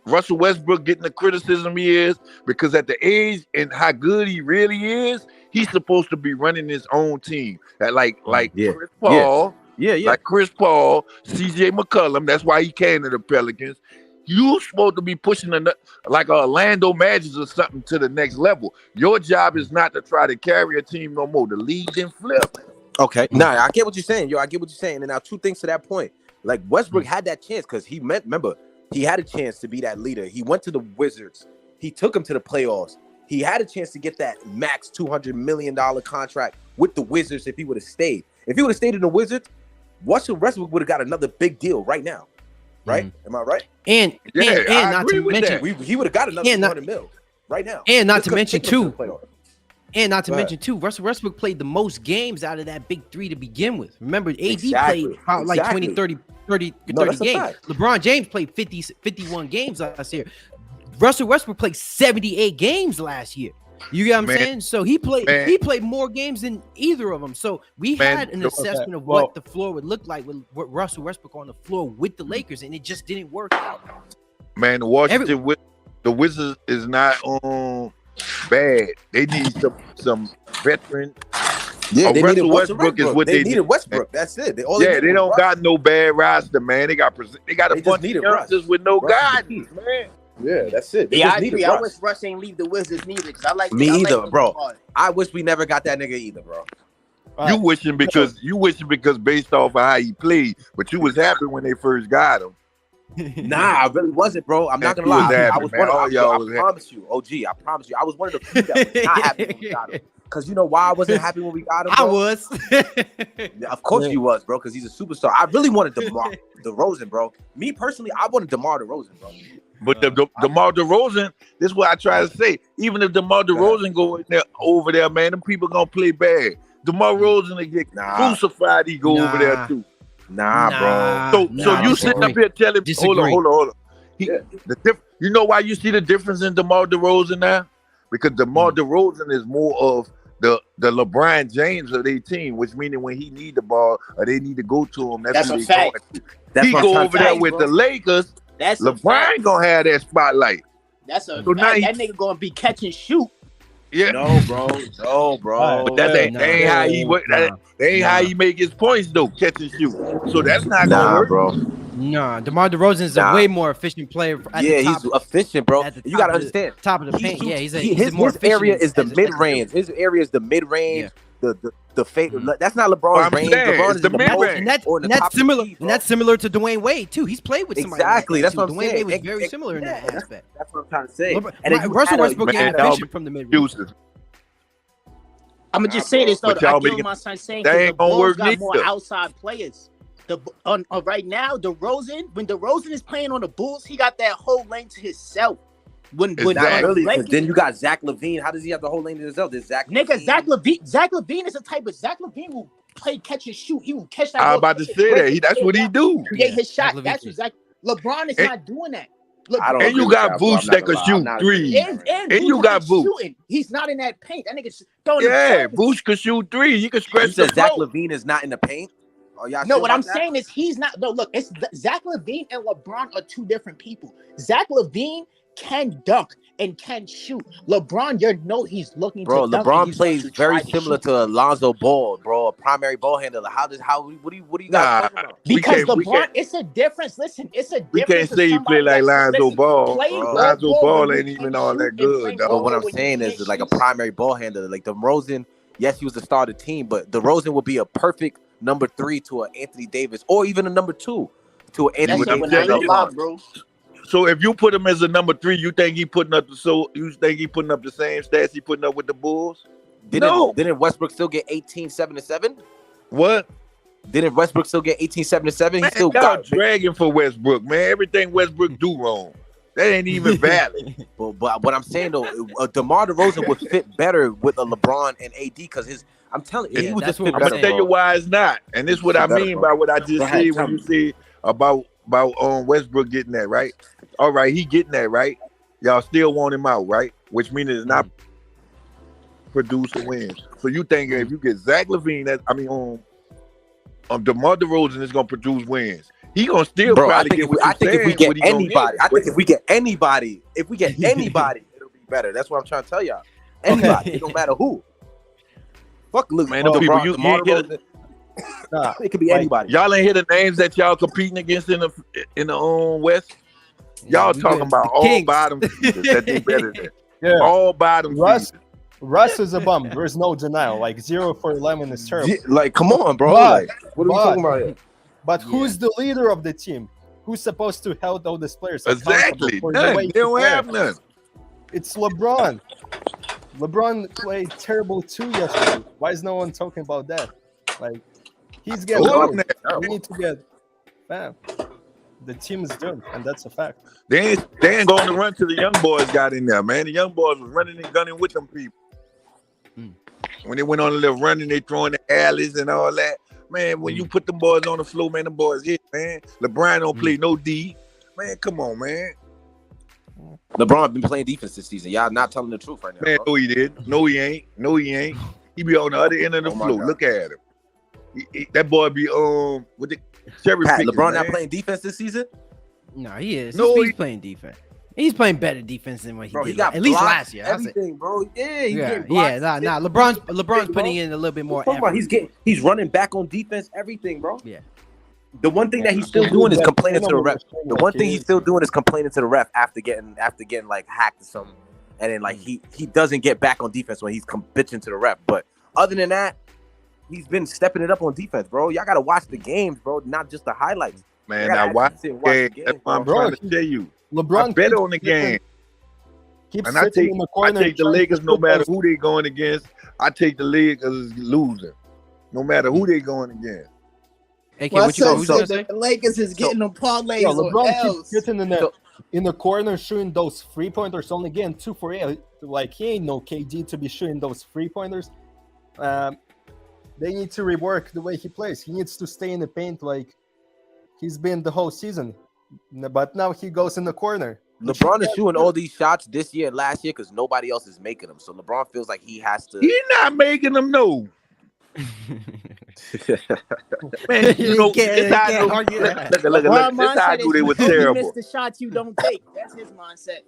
Russell Westbrook getting the criticism he is because at the age and how good he really is, he's supposed to be running his own team. Like Chris Paul, like Chris Paul, CJ McCollum. That's why he came to the Pelicans. You supposed to be pushing like Orlando Magic or something to the next level. Your job is not to try to carry a team no more. The league didn't flip. Okay. I get what you're saying. I get what you're saying. And now two things to that point. Like Westbrook had that chance because remember, he had a chance to be that leader. He went to the Wizards. He took him to the playoffs. He had a chance to get that max $200 million contract with the Wizards if he would have stayed. If he would have stayed in the Wizards, Russell Westbrook would have got another big deal right now. Right? Am I right? And not to mention, he would have got another $200 million right now. And not to mention too, Russell Westbrook played the most games out of that big three to begin with. Remember, AD played like 20, 30 games. LeBron James played 51 games last year. Russell Westbrook played 78 games last year. You get what I'm saying? So he played more games than either of them. So we had an assessment of what the floor would look like with Russell Westbrook on the floor with the Lakers, and it just didn't work out. Man, the Wizards is not bad. They need some veteran. Yeah, they needed Westbrook is what they needed. Westbrook. That's it. They don't got no bad roster, man. They got a bunch of youngsters with no guidance, man. Yeah, that's it. I agree. I wish Russ ain't leave the Wizards neither because I like me either, bro. I wish we never got that nigga either, bro. You wishing because based off of how he played, but you was happy when they first got him. Nah, I really wasn't, bro. I'm not gonna lie. I promise you, OG. I promise you, I was one of the few that was not happy when we got him. Cause you know why I wasn't happy when we got him, bro? I was. Of course you was, bro. Cause he's a superstar. I really wanted DeMar DeRozan, bro. Me personally, I wanted DeMar DeRozan, bro. But DeMar DeRozan, this is what I try to say. Even if DeMar DeRozan go in there over there, man, them people gonna play bad. DeMar DeRozan they get crucified. He go over there too. So you sitting up here telling me, hold on. You know why you see the difference in DeMar DeRozan now? Because DeMar DeRozan is more of the LeBron James of their team, which meaning when he need the ball or they need to go to him, that's a fact. He go over there with the Lakers. That's LeBron gonna have that spotlight. That's a fact. That nigga gonna be catch and shoot. Yeah. No, bro. But that ain't how he work. That ain't how he make his points though. Catch and shoot. So that's not gonna work, bro. Nah, DeMar DeRozan is a way more efficient player. He's efficient, bro. You gotta understand. Top of the paint. His area is the mid range. His area is the mid range. The fade. That's not LeBron's range. LeBron is the mid range. And that's similar to Dwayne Wade too. He's played with somebody. Exactly. That's what I'm saying. Dwayne Wade was very similar in that aspect. That's what I'm trying to say. Russell Westbrook ain't efficient from the mid range. I'm gonna just say this though. I get my son saying LeBron's got more outside players. Right now, when DeRozan is playing on the Bulls, he got that whole lane to himself. Then you got Zach LaVine. How does he have the whole lane to himself? Zach LaVine is a type of Zach LaVine will play catch and shoot. He will catch that. I was about to say that. That's what he do. Create his shot. That's what LeBron is not doing that. And you got Vooch that can shoot three. And you got Vooch. He's not in that paint. That nigga's throwing. Yeah, Vooch can shoot three. He can stretch the Zach LaVine is not in the paint. No, what I'm saying is he's not. No, look, it's Zach LaVine and LeBron are two different people. Zach LaVine can dunk and can shoot. LeBron, he's looking. Bro, to dunk. LeBron plays very similar to Alonzo Ball, bro, a primary ball handler. What do you guys talking about? Because LeBron, it's a difference. Listen, it's a difference. We can't say you play like Lonzo Ball. Lonzo Ball ain't even all that good, though. But what I'm saying is like a primary ball handler. Like DeRozan, yes, he was the star of the team, but DeRozan would be a perfect number 3 to an Anthony Davis, or even a number 2 to an Anthony Davis. Bro. So if you put him as a number 3, you think he putting up the same stats he putting up with the Bulls? Didn't Westbrook still get 18, 7 and 7? What? Didn't Westbrook still get 18, 7 and 7? He still got dragging for Westbrook, man. Everything Westbrook do wrong. That ain't even valid. But what I'm saying though, DeMar DeRozan would fit better with a Lebron and AD because I'm telling you, he would just fit better. I'm gonna tell you why it's not, and this is what I mean by what I just said when you say about Westbrook getting that right. All right, he getting that right. Y'all still want him out, right? Which means it's not producing wins. So you think if you get Zach LaVine, DeMar DeRozan is gonna produce wins. He gonna still probably get. I think if we get anybody, it'll be better. That's what I'm trying to tell y'all. Anybody, it don't matter who. Fuck, look, man. The people you can't get it. It could be anybody. Y'all ain't hear the names that y'all competing against in the West. Y'all talking about all bottom feeders that they better than. Yeah. All bottom feeders. Russ is a bum. There's no denial. Like 0 for 11 is terrible. Like, come on, bro. What are we talking about here? But who's the leader of the team? Who's supposed to help all these players? Exactly. They don't have none. It's LeBron. LeBron played terrible too yesterday. Why is no one talking about that? Like, he's getting old. We need to get bam. The team is done, and that's a fact. They ain't going to run till the young boys got in there, man. The young boys was running and gunning with them people. When they went on a little running, they throwing the alleys and all that. Man, when you put them boys on the floor, man, them boys hit, man. LeBron don't play no D. Man, come on, man. LeBron been playing defense this season. Y'all not telling the truth right now. Man, no, he did. No, he ain't. He be on the other end of the floor. God. Look at him. That boy be with the cherry pick. LeBron not playing defense this season? No, he is. No, he's playing defense. He's playing better defense than what he did. He got at least last year. Everything, bro. Yeah, LeBron's putting in a little bit more effort. He's running back on defense, everything, bro. Yeah. The one thing that he's still doing is complaining to the ref. The one thing he's still doing is complaining to the ref after getting like hacked or something, and then like he doesn't get back on defense when he's bitching to the ref. But other than that, he's been stepping it up on defense, bro. Y'all gotta watch the games, bro, not just the highlights. Man, I watch the game. That's what I'm trying to tell you. LeBron I bet on the game. And I take the Lakers no matter who they going against. I take the Lakers losing, no matter who they going against. The Lakers is getting them parlays. Yeah, LeBron keeps getting in the corner shooting those 3-pointers. Only getting 2 for 8. Like, he ain't no KD to be shooting those 3-pointers. They need to rework the way he plays. He needs to stay in the paint like he's been the whole season. But now he goes in the corner. LeBron is shooting all these shots this year and last year because nobody else is making them. So LeBron feels like he has to. He's not making them, no. Man, you know, this how I knew they were terrible. You miss the shots you don't take. That's his mindset.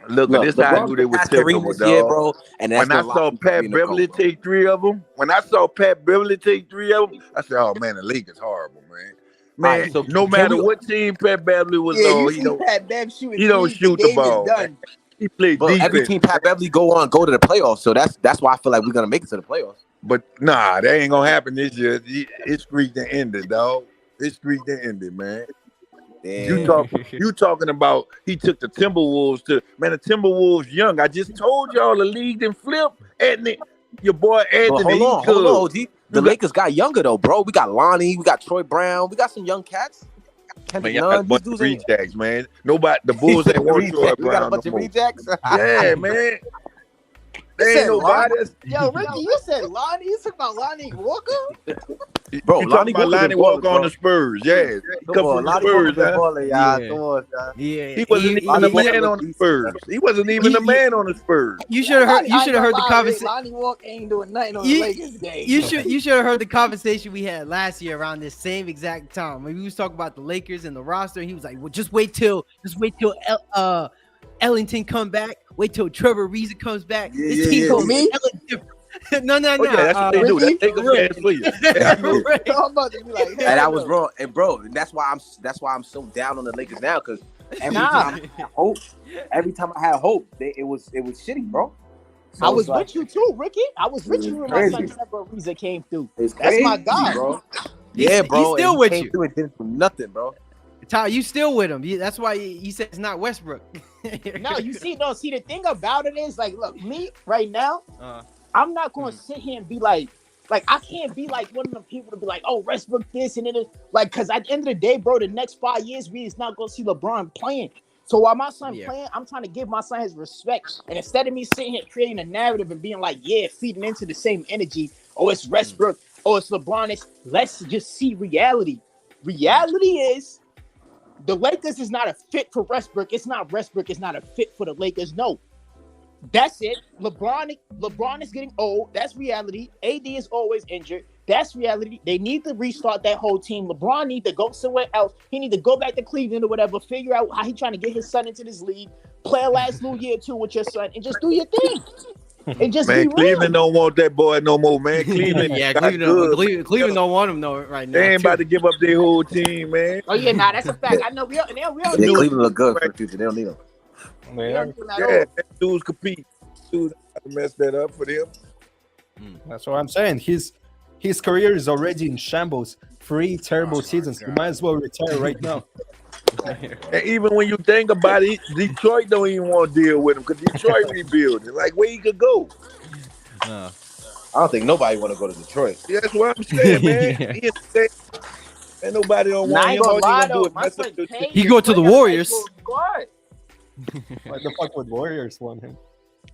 Look, this how I knew they were terrible, dog. Year, bro. And when I saw Pat Beverly take 3 of them, I said, oh man, the league is horrible, man. Man, right, so no matter what team Pat Beverly was on, he don't shoot the ball. He played but defense. every team Pat Beverly go to the playoffs, so that's why I feel like we're gonna make it to the playoffs. But nah, that ain't gonna happen this year. It's streak to end it, dog. It's streak to end it, man. Damn. You talking about he took the Timberwolves to the Timberwolves young. I just told y'all the league didn't flip. Anthony, your boy Anthony. Hold on, OG. The Lakers got younger though, bro. We got Lonnie, we got Troy Brown, we got some young cats. Man, y'all got a bunch of rejects, man. Nobody, the Bulls ain't want Troy Brown. We got a bunch of rejects. Yeah, man. There ain't nobody. Yo, Ricky, you said Lonnie. You talking about Lonnie Walker? Bro, you talking about Lonnie Walker on the Spurs? Yeah, come on, Lonnie Walker been balling, y'all. Come on, yeah. He wasn't even the man on the Spurs. He wasn't even the man on the Spurs. You should have heard. You should have heard the conversation. Lonnie Walker ain't doing nothing on the Lakers game. You should have heard the conversation we had last year around this same exact time. When we was talking about the Lakers and the roster, he was like, "Well, just wait till Ellington come back. Wait till Trevor Ariza comes back. This team gonna be No. Yeah, that's what they do. They take a chance for you. I'm about to be like, and I was wrong. And bro, that's why I'm so down on the Lakers now, because every time I had hope, it was shitty, bro. So I was with you too, Ricky. I was with you when my son Trevor Ariza came through. That's my guy, bro. Yeah, bro. He's still with you. It didn't do nothing, bro. Ty, you still with him? That's why he said it's not Westbrook. No, see, the thing about it is, like, look, me right now, I'm not going to sit here and be like I can't be like one of them people to be like, oh, Westbrook this and then like, because at the end of the day, bro, the next 5 years we is not going to see LeBron playing. So while my son playing, I'm trying to give my son his respect. And instead of me sitting here creating a narrative and being like, feeding into the same energy, oh, it's Westbrook, oh, it's LeBron, let's just see reality. Reality is, the Lakers is not a fit for Westbrook. It's not Westbrook. It's not a fit for the Lakers. No, that's it. LeBron is getting old. That's reality. AD is always injured. That's reality. They need to restart that whole team. LeBron needs to go somewhere else. He needs to go back to Cleveland or whatever. Figure out how he's trying to get his son into this league. Play a last little year or two with your son and just do your thing. And just man, be Cleveland real. don't want that boy no more, man. Cleveland, Cleveland don't want him no right now. They ain't about to give up their whole team, man. Oh yeah, that's a fact. I know we all Cleveland look good for the future. They don't need him. Yeah, dudes compete. Dudes mess that up for them. That's what I'm saying. His career is already in shambles. 3 terrible seasons. He might as well retire right now. And even when you think about it, Detroit don't even want to deal with him because Detroit rebuilding. Like, where he could go? I don't think nobody want to go to Detroit. Yeah, that's what I'm saying, man. And nobody don't want him. He go to the Warriors. Why the fuck would Warriors want him?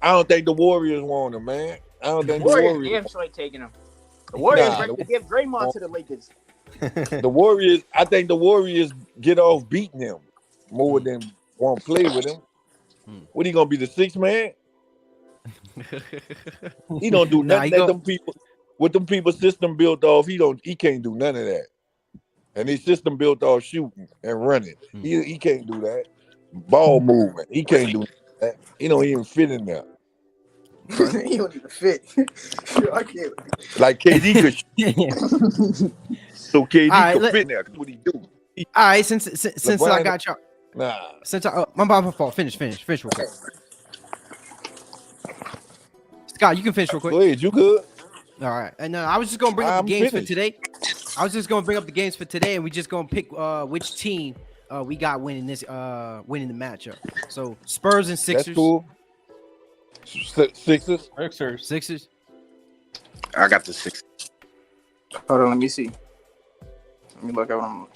I don't think the Warriors want him, man. I don't think the Warriors. Damn sure ain't taking him. The Warriors ready to give Draymond to the Lakers. The Warriors, I think the Warriors get off beating him more than want to play with him. What, he gonna be the 6th man? He don't do nothing that them people with them people system built off. He can't do none of that. And his system built off shooting and running. He can't do that. Ball movement. He can't do that. He don't even fit in there. He don't even fit. I can't. Like KD could shoot. So KD could fit in there. That's what he do. All right, since I got y'all. Nah. Since my fault. Finish real quick. Scott, you can finish real quick. Go ahead, you good? All right. And I was just gonna bring up the games for today. I was just gonna bring up the games for today, and we just gonna pick which team we got winning the matchup. So Spurs and Sixers. That's cool. Sixers. I got the Sixers. Hold on, let me see. Let me look at them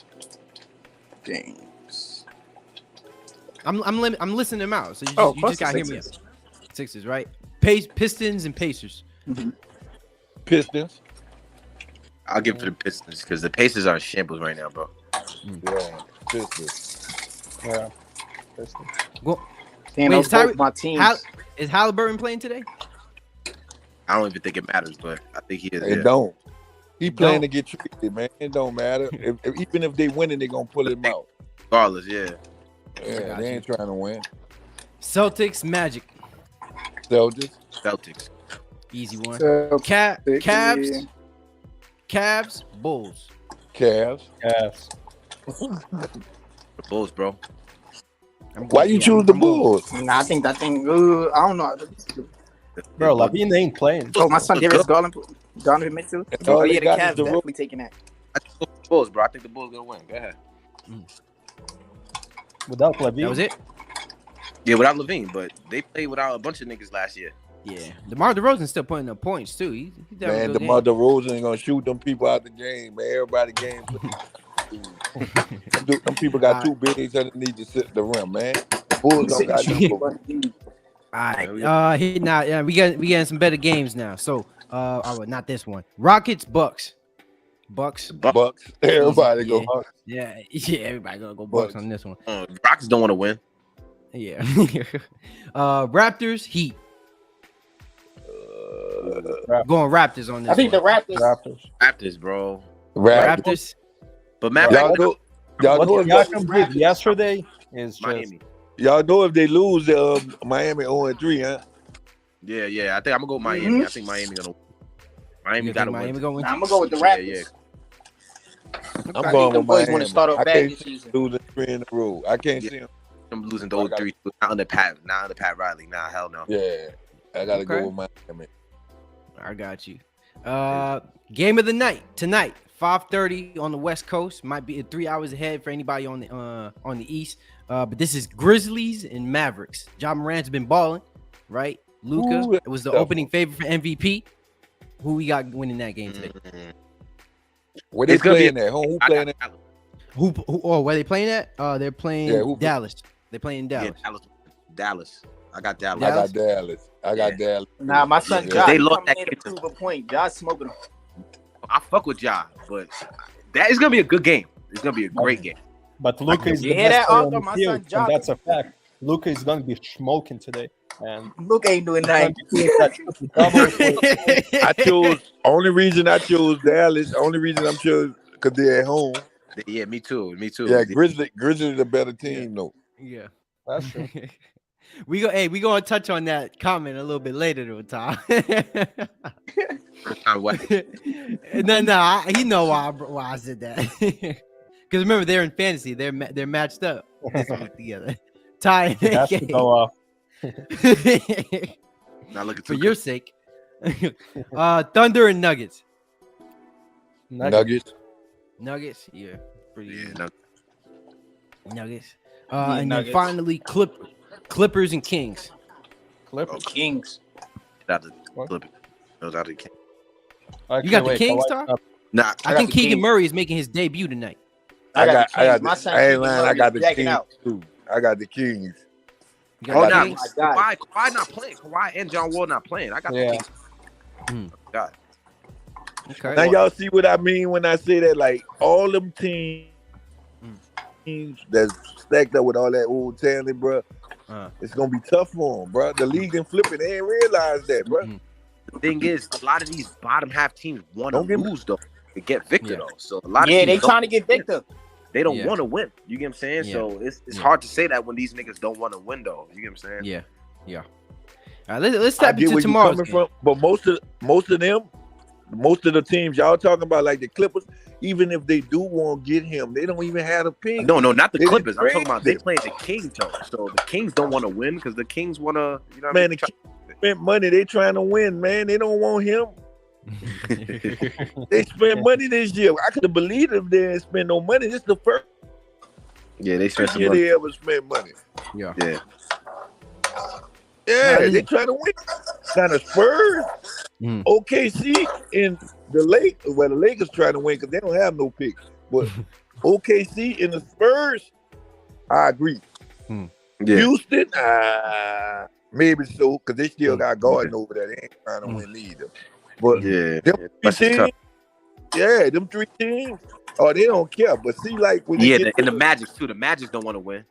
games. I'm listening them out. So you just gotta hear me out. Sixers, right? Pistons and Pacers. Mm-hmm. Pistons. I'll give it to the Pistons because the Pacers are in shambles right now, bro. Yeah, Pistons. Yeah, Pistons. Well, wait, my team. Is Halliburton playing today? I don't even think it matters, but I think he is. It don't. He playing to get traded, man. It don't matter. Even if they winning, they gonna pull him out. Regardless, yeah. Yeah, they ain't trying to win. Celtics, Magic. Celtics. Easy one. Cavs, Bulls. Cavs. The Bulls, bro. Why you choose the Bulls? Nah, I think. I don't know. Bro, Lavine ain't playing. Oh, my son Darius Garland, Donovan Mitchell. Oh yeah, the Cavs definitely taking that. I think the Bulls, bro. I think the Bulls gonna win. Go ahead. Without Lavine. That was it? Yeah, without Levine, but they played without a bunch of niggas last year. Yeah. DeMar DeRozan's still putting up points, too. He's Man, DeMar DeRozan ain't going to shoot them people out the game, man. Everybody game. Them people got two bigs underneath the rim, man. Bulls don't got them. All right. Now, we getting some better games now. So, not this one. Rockets, Bucks. Bucks. Everybody go Bucks. Yeah, everybody gonna go Bucks on this one. Rockets don't want to win. Yeah. Raptors, Heat. Going Raptors on this. I think the Raptors, bro. Raptors. But Matt, y'all know yesterday is Miami. Y'all know if they lose, Miami 0-3, huh? Yeah. I think I'm gonna go Miami. Mm-hmm. I think Miami gonna. Miami got to win. Nah, I'm gonna go with the Raptors. Yeah. I'm going with Miami. Want to start off bad this season. Losing 3 in a row. I can't see them losing those 3. Not under Pat Riley. Nah, hell no. Yeah, I gotta go with Miami. I got you. Game of the night tonight, 5:30 on the West Coast. Might be 3 hours ahead for anybody on the East. But this is Grizzlies and Mavericks. Ja Morant's been balling, right? Luka was the opening favorite for MVP. Who we got winning that game today? Where they playing at? Who playing at? Who? Where they playing at? They're playing Dallas. They're playing Dallas. Yeah, Dallas. I got Dallas. I got Dallas. Nah, my son Josh. They lost that game to prove a point. Josh smoking them. I fuck with Josh, but that is gonna be a good game. It's gonna be a great game. But Luka is the best player on the field, and that's a fact. Luka is gonna be smoking today. And Luka ain't doing nothing. I chose. Only reason I chose Dallas. Only reason I'm sure because they're at home. Yeah, me too. Yeah, Grizzly the better team, though. Yeah, that's true. we gonna touch on that comment a little bit later, though, Tom. What? No, he know why I said that. Because remember, they're in fantasy. They're matched up this week together. Ty has to go off. Not looking for your sake. Thunder and Nuggets. Nuggets, yeah, pretty. Yeah, Nuggets. And then finally, Clippers and Kings. Kings. Out the Clippers. Those out the Kings. You got the Kings, Tom? Nah, I think Keegan Murray is making his debut tonight. I got the Kings too. I got the Kings. Kawhi not playing. Kawhi and John Wall not playing. I got the Kings. God. Okay. Now y'all see what I mean when I say that, like all them teams that's stacked up with all that old talent, bro. It's gonna be tough for them, bro. The league and flipping, they ain't realized that, bro. The thing is, a lot of these bottom half teams want to lose though. To get Victor though, so a lot of teams they trying to get Victor. They don't want to win. You get what I'm saying? Yeah. So it's hard to say that when these niggas don't want to win though. You get what I'm saying? Yeah. All right, let's tap into tomorrow's game. But most of the teams y'all talking about, like the Clippers, even if they do want to get him, they don't even have a pick. No, not the Clippers. I'm talking about they playing the Kings though. So the Kings don't want to win because the Kings want to, you know what I mean? The Kings spent money. They trying to win, man. They don't want him. They spent money this year. I could have believed if they didn't spend no money. This is the first they spent some year money. They ever spent money. Yeah. They trying to win. Kind of Spurs, OKC, and the Lakers. Well, the Lakers trying to win because they don't have no picks. But OKC and the Spurs, I agree. Houston, maybe so because they still got Gordon over there. They ain't trying to win either. But them three teams, they don't care. But see, like when the Magic too. The Magic don't want to win.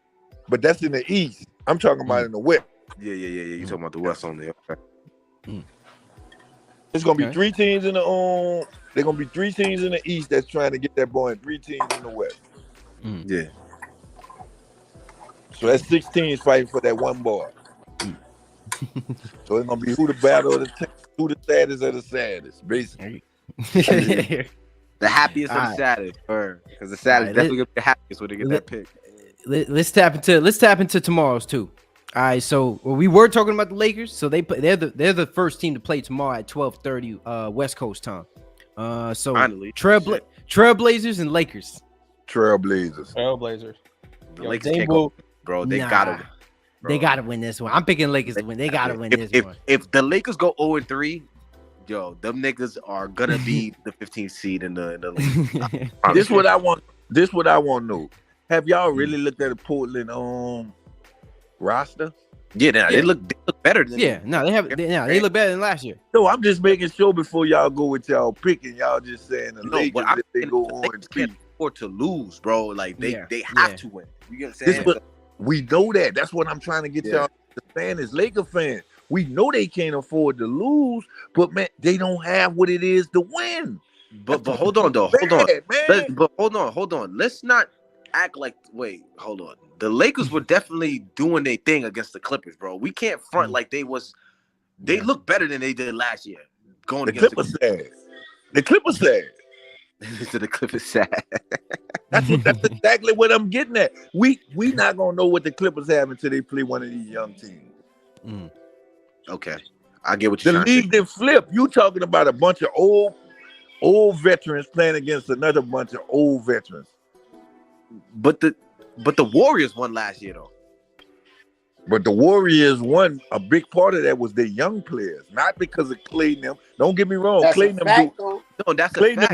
But that's in the East. I'm talking about in the West. Yeah. You talking about the West only? Okay. It's gonna be 3 teams in the They're gonna be 3 teams in the East that's trying to get that boy, and 3 teams in the West. Yeah. So that's 6 teams fighting for that one boy. So it's gonna be who the saddest of the saddest, basically. The happiest or the saddest, because the saddest definitely gonna be the happiest when they get that pick. Let's tap into tomorrow's too. All right, so we were talking about the Lakers, so they're the first team to play tomorrow at 12:30 West Coast time. So finally, Trailblazers and Lakers. Trailblazers. The Lakers can't go, bro. They gotta win. Bro. They gotta win this one. I'm picking Lakers to win. They gotta win this one. If the Lakers go 0-3, yo, them niggas are gonna be the 15th seed in the league. This what I want. This what I want to know. Have y'all really looked at the Portland roster? Yeah, they look better than they look better than last year. No, I'm just making sure before y'all go with y'all picking. Y'all just saying the Lakers if they go on can't afford to lose, bro. Like they have to win. You get what I'm saying? We know that. That's what I'm trying to get y'all to understand as Laker fans. We know they can't afford to lose, but man, they don't have what it is to win. But hold on though. Hold on. Let's not act like hold on. The Lakers were definitely doing their thing against the Clippers, bro. We can't front like they look better than they did last year. Going against the Clippers. The Clippers sad. The Clippers sad. That's exactly what I'm getting at. We not gonna know what the Clippers have until they play one of these young teams. Okay, I get what you're saying. The league then flip. You talking about a bunch of old veterans playing against another bunch of old veterans. But the Warriors won last year though. But the Warriors won. A big part of that was their young players, not because of Clay and them. Don't get me wrong. That's Clay and them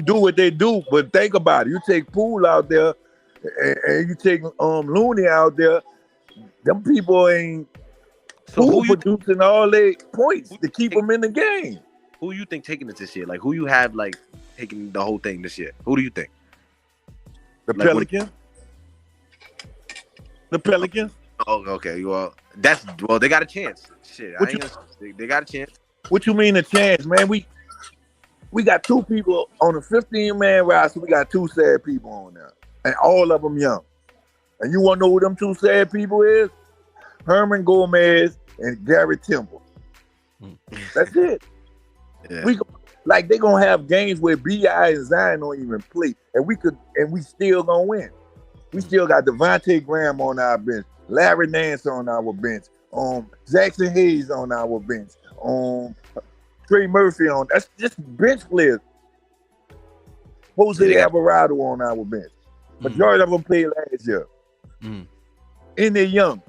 do what they do. But think about it. You take Poole out there, and you take Looney out there. Them people ain't producing all their points to keep them in the game. Who you think taking it this year? Like who you have like taking the whole thing this year? Who do you think? The Pelicans. The Pelicans. Oh, okay. Well, they got a chance. Shit, they got a chance. What you mean a chance, man? We got two people on a 15-man roster. We got two sad people on there, and all of them young. And you want to know who them two sad people is? Herman Gomez and Gary Temple. That's it. Yeah. They gonna have games where B.I. and Zion don't even play, and we still gonna win. We still got Devontae Graham on our bench, Larry Nance on our bench, Jackson Hayes on our bench, Trey Murphy on. That's just bench players. Jose Alvarado on our bench. Majority of them played last year. And they're young.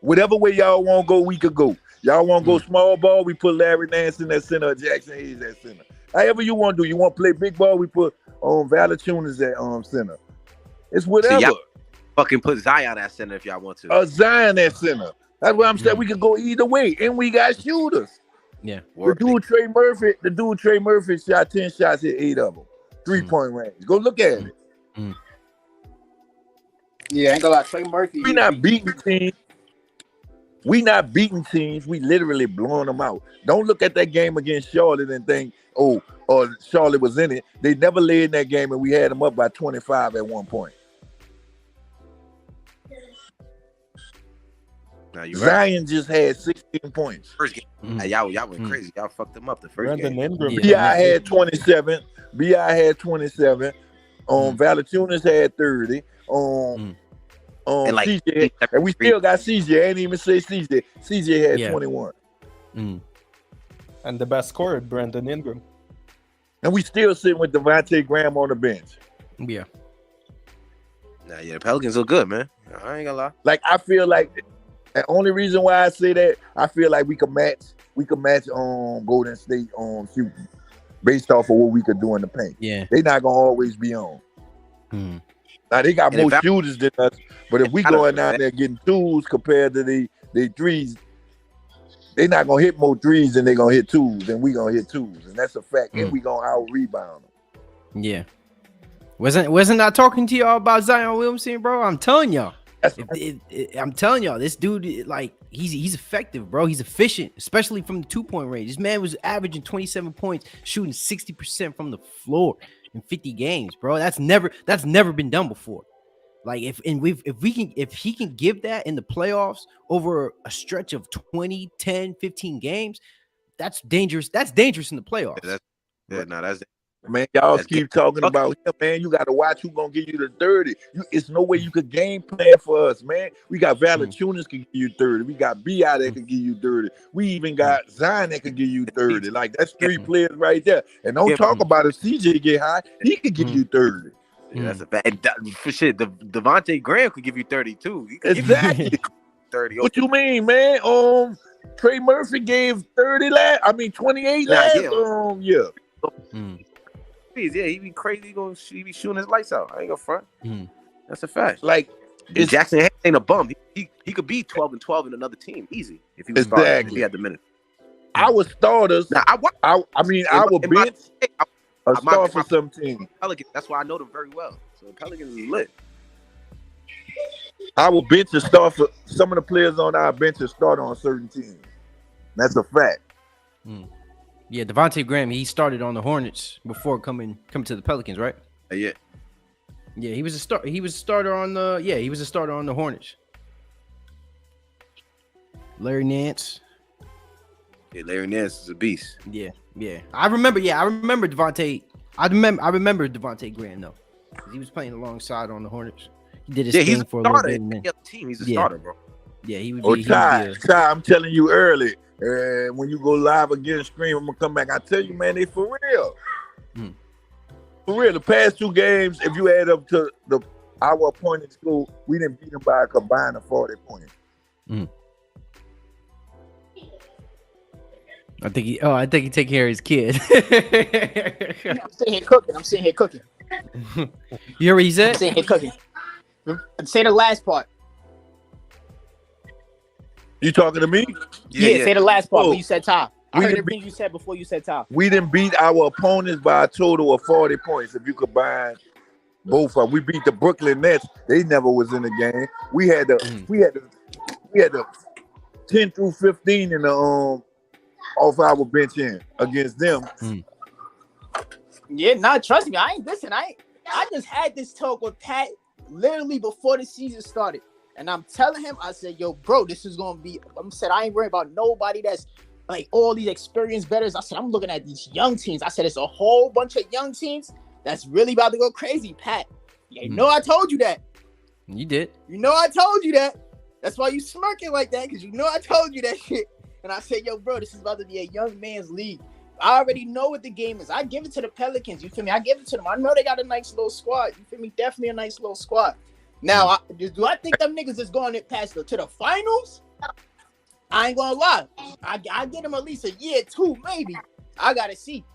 Whatever way y'all want to go, we could go. Y'all want to go small ball, we put Larry Nance in that center, Jackson Hayes at center. However you want to do. You want to play big ball, we put Valanciunas at center. It's whatever. So fucking put Zion at center if y'all want to. Zion at center. That's what I'm saying. We could go either way, and we got shooters. Yeah. The dude Trey Murphy shot 10 shots, hit 8 of them. 3-point range. Go look at it. Yeah, ain't gonna lie. Trey Murphy. We not beating teams. We literally blowing them out. Don't look at that game against Charlotte and think, Charlotte was in it. They never led in that game, and we had them up by 25 at one point. Zion just had 16 points. First game. Y'all went crazy. Y'all fucked them up the first game. B.I. had 27. Valanciunas had 30. CJ, and we still got CJ. I didn't even say CJ. CJ had 21. And the best scorer, Brandon Ingram. And we still sitting with Devontae Graham on the bench. Yeah. The Pelicans look good, man. I ain't gonna lie. Like, I feel like the only reason why I say that, I feel like we could match Golden State on shooting based off of what we could do in the paint. Yeah. They're not gonna always be on. Now they got more shooters than us, but if we going down there getting twos compared to the threes, they not gonna hit more threes than they gonna hit twos, and we gonna hit twos, and that's a fact. And we gonna out rebound them. Yeah. Wasn't I talking to y'all about Zion Williamson, bro? I'm telling y'all. I'm telling y'all, this dude, like, he's effective, bro. He's efficient, especially from the 2-point range. This man was averaging 27 points, shooting 60% from the floor in 50 games, bro. That's never been done before. Like, if he can give that in the playoffs over a stretch of 20, 10, 15 games, that's dangerous. That's dangerous in the playoffs. That's Man, y'all keep talking about him, man. You got to watch who's going to give you the 30. It's no way you could game plan for us, man. We got Valanciunas can give you 30. We got B.I. that can give you 30. We even got Zion that can give you 30. Like, that's 3 players right there. And don't talk about if CJ get high. He could give you 30. Yeah, that's a bad for shit. Devontae Graham could give you 32. Exactly. 30. What you mean, man? Trey Murphy gave 28 last. Yeah. Yeah, he be crazy. He be shooting his lights out. I ain't gonna front. That's a fact. Like, Jackson Hayes ain't a bum. He could be 12-12 in another team easy if he was starting, if he had the minute. Our starters. Now, our bench. A star for some team. Pelicans. That's why I know them very well. So the Pelicans is lit. Our bench is start for some of the players on our bench is start on certain teams. That's a fact. Yeah, Devontae Graham, he started on the Hornets before coming to the Pelicans, right? Yeah. Yeah, he was a start. He was a starter on the. Yeah, he was a starter on the Hornets. Larry Nance. Yeah, Larry Nance is a beast. Yeah. I remember Devontae. I remember Devontae Graham though. He was playing alongside on the Hornets. He did his thing for a little bit. He's a team. He's a starter, bro. Yeah, he would be. Ty, I'm telling you early. When you go live again, stream, I'm gonna come back. I tell you, man, they for real. For real, the past 2 games, if you add up to our opponent school, we didn't beat them by a combined of 40 points. I think he take care of his kid. I'm sitting here cooking. You hear what he said? I'm sitting here cooking. Say the last part. You talking to me? Yeah. Say the last part. When you said Ty. I heard everything you said before you said Ty. We didn't beat our opponents by a total of 40 points. If you combine both of them, we beat the Brooklyn Nets. They never was in the game. We had the 10 through 15 in the off our bench in against them. Yeah, trust me. I just had this talk with Pat literally before the season started. And I'm telling him, I said, yo, bro, this is going to be, I ain't worried about nobody that's like all these experienced bettors. I said, I'm looking at these young teams. I said, it's a whole bunch of young teams that's really about to go crazy, Pat. You know I told you that. You did. You know I told you that. That's why you smirking like that, because you know I told you that shit. And I said, yo, bro, this is about to be a young man's league. I already know what the game is. I give it to the Pelicans. You feel me? I give it to them. I know they got a nice little squad. You feel me? Definitely a nice little squad. Now, do I think them niggas is going past to the finals? I ain't gonna lie. I get them at least a year, 2, maybe. I gotta see.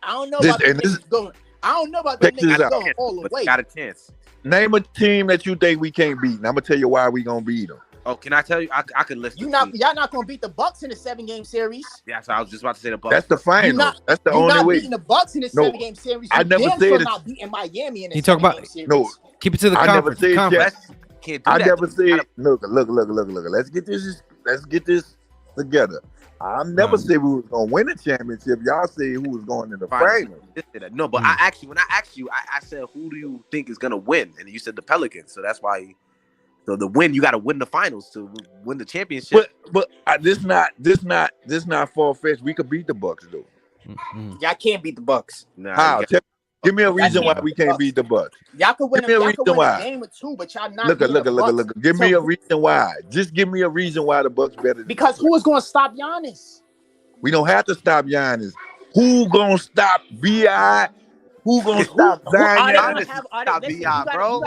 I don't know about the niggas going. I don't know about the niggas going all the way. Got a chance. Name a team that you think we can't beat. And I'm gonna tell you why we gonna beat them. Oh, can I tell you? I could list. Y'all not gonna beat the Bucks in the 7-game series. Yeah, so I was just about to say the Bucks. That's the final. That's the only way. You're not beating the Bucks in the 7-game series. I never said it. Not beating Miami in the 7-game series. No, keep it to the conference. I never said. Look. Let's get this together. I never said we was gonna win a championship. Y'all say who was going in the final. No, but when I asked you, I said, who do you think is gonna win? And you said the Pelicans. So that's why. So the win, you got to win the finals to win the championship. But this not far fetched. We could beat the Bucks though. Y'all can't beat the Bucks. Nah, how? Give me a reason why we can't beat the Bucks. Y'all could win a game or 2, but y'all not. Look. Give me a reason why. Just give me a reason why the Bucks better. Because who is going to stop Giannis? We don't have to stop Giannis. Who gonna stop Bi? Who gonna stop Zion? Stop Bi, bro.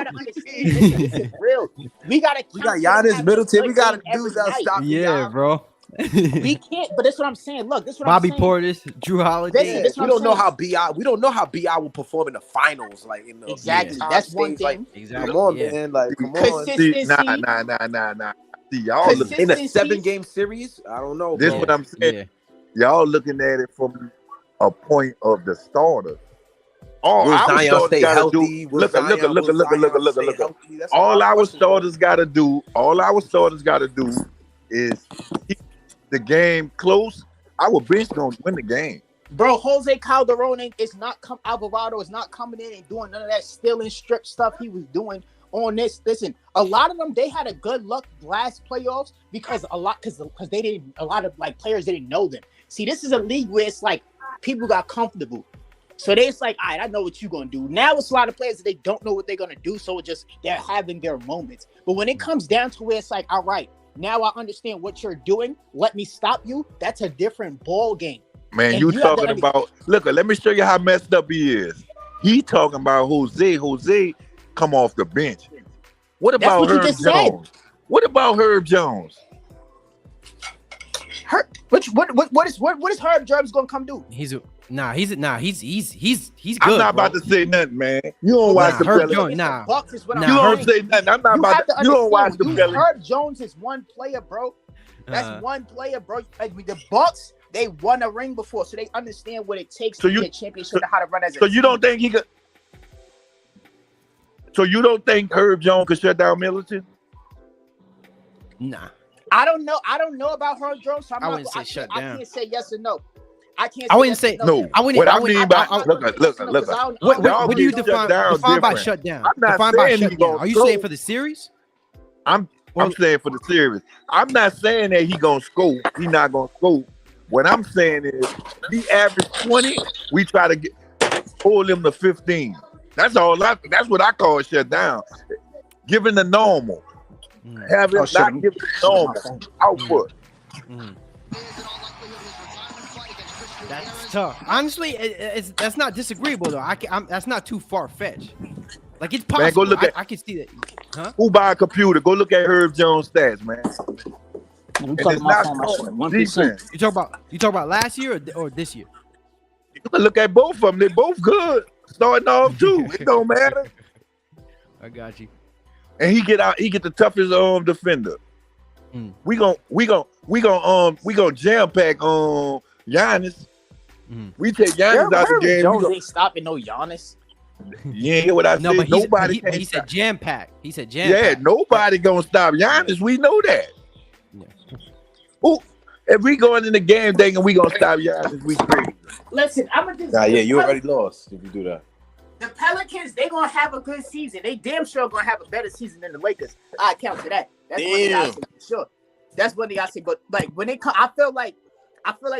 Real. We got Giannis, Middleton. We got dudes that stop. Yeah, bro. We can't, but that's what I'm saying. Look, this is what Bobby I'm saying. Portis, Drew Holiday. We don't know how Bi. We don't know how Bi will perform in the finals. Like in the that's one thing. Like, exactly. Come on, man. Like come on. Nah. See, y'all in a 7-game series. I don't know. This is what I'm saying. Y'all looking at it from a point of the starters. Will Zion stay healthy? Look. All our starters got to do is keep the game close. Our bench gonna win the game. Bro, Jose Calderon Alvarado is not coming in and doing none of that stealing strip stuff he was doing on this. Listen, a lot of them, they had a good luck last playoffs because a lot of like players didn't know them. See, this is a league where it's like people got comfortable. So it's like, all right, I know what you're gonna do. Now it's a lot of players that they don't know what they're gonna do, so it just they're having their moments. But when it comes down to where it's like, all right, now I understand what you're doing. Let me stop you. That's a different ball game. Man, you talking about? Look, let me show you how messed up he is. He talking about Jose. Jose come off the bench. What about Herb Jones? What about Herb Jones? What is Herb Jones gonna come do? He's good. I'm not about to say nothing, man. You don't watch the Herb Pelicans. Jones. You don't say nothing. I'm not about to. You don't watch the Pelicans. Herb Jones is one player, bro. That's one player, bro. Like with the Bucks, they won a ring before, so they understand what it takes to be a championship and how to run as a team. You don't think he could? So you don't think Herb Jones could shut down Middleton? Nah. I don't know about Herb Jones. So I can't say yes or no. I wouldn't say no. I wouldn't. What I mean by look. What do you define by shutdown? I'm not define by saying shutdown. Are you saying for the series? I'm saying for the series. I'm not saying that he gonna score. He not gonna score. What I'm saying is, he average 20. We try to pull him to 15. That's all. That's what I call a shutdown. Giving the normal. Having not giving the normal output. That's tough. Honestly, that's not disagreeable though. That's not too far fetched. Like it's possible. Man, go look I can see that. Huh? Who buy a computer? Go look at Herb Jones stats, man. And it's not 1%. You talk about last year or this year? You can look at both of them. They're both good. Starting off too. It don't matter. I got you. And he get the toughest defender. We gon' jam pack on Giannis. We take Giannis out the game. Jones ain't stopping no Giannis. You ain't hear what I said? He said jam pack. He said jam pack. Yeah, nobody gonna stop Giannis. We know that. Yeah. Ooh, if we going in the game thinking we gonna stop Giannis, we crazy. Listen, I'm gonna just. Nah, yeah, you already lost if you do that. The Pelicans, they gonna have a good season. They damn sure gonna have a better season than the Lakers. I account for that. That's one thing I say for sure. That's one thing I say. But like when it comes, I feel like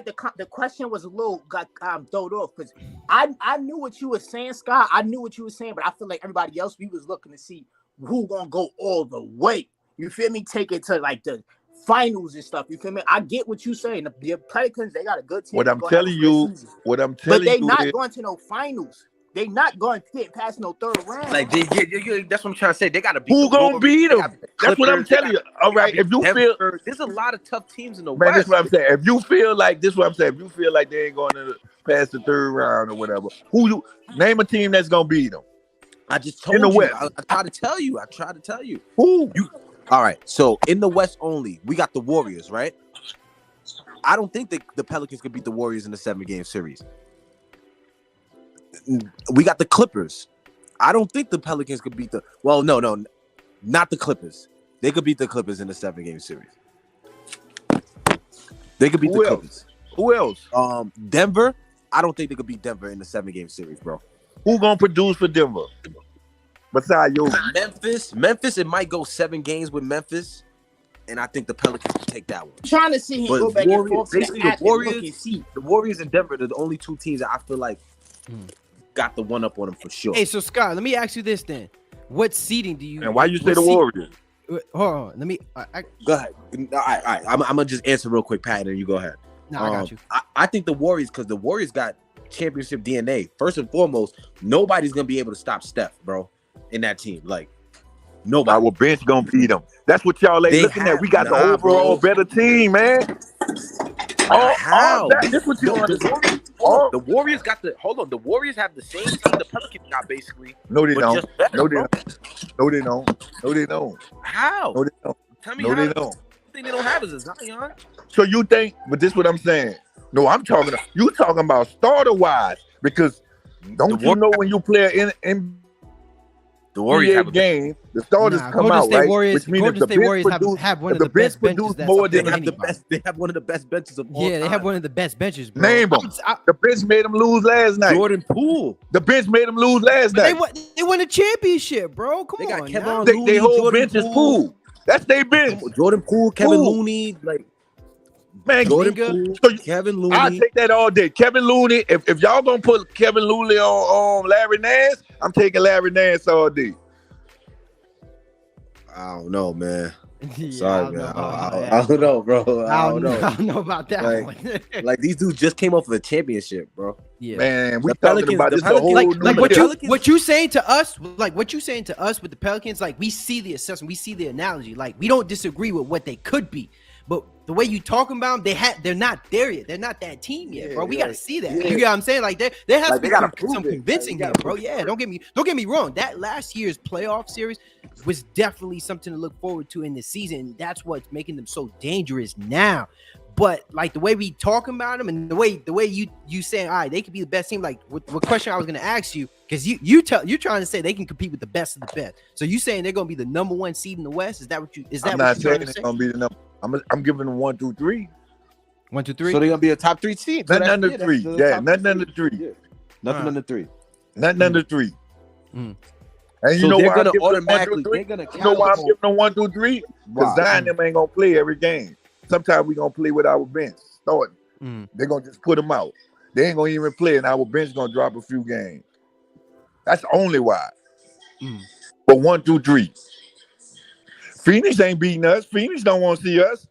the question was a little got thrown off because I knew what you were saying, Scott. I knew what you were saying, but I feel like everybody else, we was looking to see who gonna go all the way. You feel me? Take it to like the finals and stuff. You feel me? I get what you're saying. The Pelicans, they got a good team. What I'm telling you, but they not going to no finals. They not going to get past no third round. Like that's what I'm trying to say. They got to beat. Who gonna beat them? That's what I'm telling you. All right, if you feel there's a lot of tough teams in the man, West. that's what I'm saying. If you feel like this, is what I'm saying. If you feel like they ain't going to pass the third round or whatever, name a team that's gonna beat them? I just told in the you. West. I tried to tell you. Who? All right. So in the West only, we got the Warriors, right? I don't think the Pelicans could beat the Warriors in the 7-game series. We got the Clippers. I don't think the Pelicans could beat no, not the Clippers. They could beat the Clippers in the 7-game series. They could beat the Clippers. Who else? Denver. I don't think they could beat Denver in the 7-game series, bro. Who gonna produce for Denver? Besides you, Memphis. It might go 7 games with Memphis, and I think the Pelicans can take that one. I'm trying to see him go back and forth. Basically, the Warriors and Denver are the only two teams that I feel like got the one up on them for sure. Hey, so Scott, let me ask you this then: what seeding do you? And why you say the Warriors? Hold on, let me. Go ahead. All right. I'm gonna just answer real quick, Pat, and you go ahead. No, I got you. I think the Warriors, because the Warriors got championship DNA. First and foremost, nobody's gonna be able to stop Steph, bro, in that team. Like nobody. Our bench gonna beat them. That's what y'all ain't looking at. We got the overall better team, man. How? This what you understand. The Warriors got the hold on. The Warriors have the same team the Pelicans got basically. No, they don't. Better, no, they don't. No, they don't. No, they don't. How? No, they don't. Tell me no, how. They don't. The thing they don't have is a Zion. So you think? But this is what I'm saying. No, I'm talking. You talking about starter wise because don't you know when you play in the Warriors have a game, the starters come out, right? Which means Golden State Warriors have one of the best benches. They have one of the best benches of all time. Yeah, they have one of the best benches, bro. Name them. The bench made them lose last night. Jordan Poole. The bench made them lose last night. They won a championship, bro. Come on. They got Kevin Looney. They whole bench is Poole. That's their bench. Jordan Poole, Kevin Looney, like Man, Jordan Kuminga. Poole, Kevin Looney. I'll take that all day. Kevin Looney. If y'all gonna put Kevin Looney on Larry Nance, I'm taking Larry Nance all day. I don't know, man. Yeah, Sorry, man. I don't know, bro. I don't know. I don't know about that one. Like these dudes just came off of a championship, bro. Yeah, man, we The talking Pelicans- about the this a Pelicans- whole like new what you saying to us, like what you saying to us with the Pelicans, like we see the assessment, we see the analogy, like we don't disagree with what they could be, but the way you talking about them, they're not there yet. They're not that team yet, bro. We gotta see that. You get what I'm saying? Like there has Like, to be they gotta some prove it. convincing Like, there, bro. Yeah, don't get me wrong. That last year's playoff series was definitely something to look forward to in this season. And that's what's making them so dangerous now. But like the way we talking about them and the way you saying, all right, they could be the best team. Like what question I was gonna ask you, because you're trying to say they can compete with the best of the best. So you saying they're gonna be the number one seed in the West? Is that what you? Is that I'm what not you're saying trying to it's say? gonna be the number. I'm giving them 1, 2, 3. 1, 2, 3. So they're gonna be a top 3 team. Nothing under 3. Yeah, nothing under 3. Yeah. Nothing under 3. Nothing under 3. Mm. And you So know they're why gonna I'm giving them 1, 2, automatically. 3? They're gonna. You know why I'm giving them 1, 2, 3? Because Zion them ain't gonna play every game. Sometimes we gonna play with our bench starting. They're gonna just put them out. They ain't gonna even play, and our bench gonna drop a few games. That's the only why. But 1, 2, 3. Phoenix ain't beating us. Phoenix don't want to see us.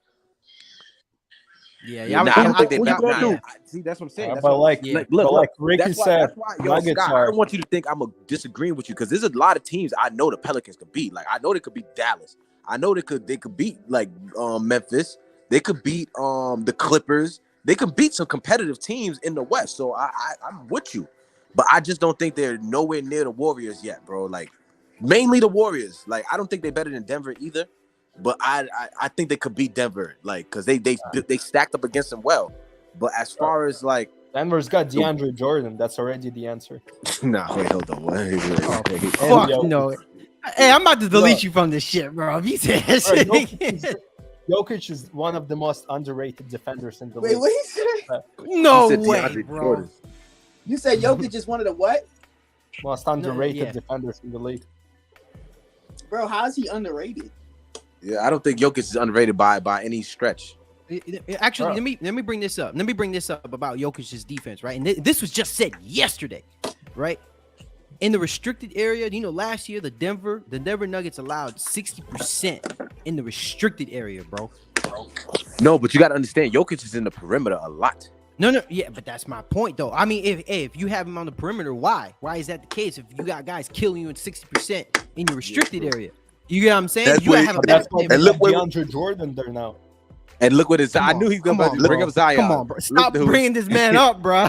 Yeah, I don't think they what you better. gonna do? See, that's what I'm saying. That's but what, like, look, Ricky that's why, said, that's why, yo, Nuggets Scott, I are. don't want you to think I'm disagreeing with you because there's a lot of teams I know the Pelicans could beat. Like I know they could beat Dallas. I know they could beat like Memphis. They could beat the Clippers. They could beat some competitive teams in the West. So I'm with you, but I just don't think they're nowhere near the Warriors yet, bro. Like mainly the Warriors. Like I don't think they're better than Denver either. But I think they could beat Denver, like, because they stacked up against them well. But as far as like Denver's got DeAndre Jordan, that's already the answer. nah, wait, hold on. Fuck no. Hey, I'm about to delete you from this shit, bro. If you say that shit. Jokic is one of the most underrated defenders in the league. Wait, what he said? No way, bro. Jordan. You said Jokic is one of the what? Most underrated defenders in the league. Bro, how is he underrated? Yeah, I don't think Jokic is underrated by any stretch. Actually, let me bring this up. Let me bring this up about Jokic's defense, right? And this was just said yesterday, right? In the restricted area, you know, last year the Denver Nuggets allowed 60% in the restricted area, bro. No, but you got to understand, Jokic is in the perimeter a lot. No, yeah, but that's my point, though. I mean, if you have him on the perimeter, why? Why is that the case? If you got guys killing you in 60% in your restricted area, you get what I'm saying? That's you gotta have a that's why and look DeAndre Jordan there now. And look what it's. I knew he's gonna bring up Zion. Come on, bro. Stop bringing this man up, bro.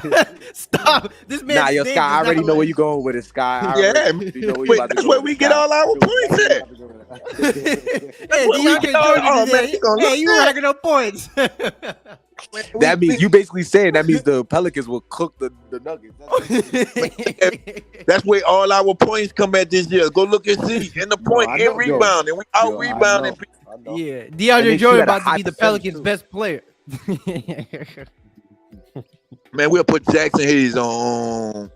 Stop. This man. Nah, yo, Sky. I already know where you going with it, Sky. That's where we get all our points at. Hey, DeAndre Jordan. Hey, you racking up points. That means you basically saying that means the Pelicans will cook the Nuggets. That's where all our points come at this year. Go look and see. In the point and rebound, and we out rebounding. Yeah, DeAndre Jordan about to be the Pelicans' best player. Man, we'll put Jackson Hayes on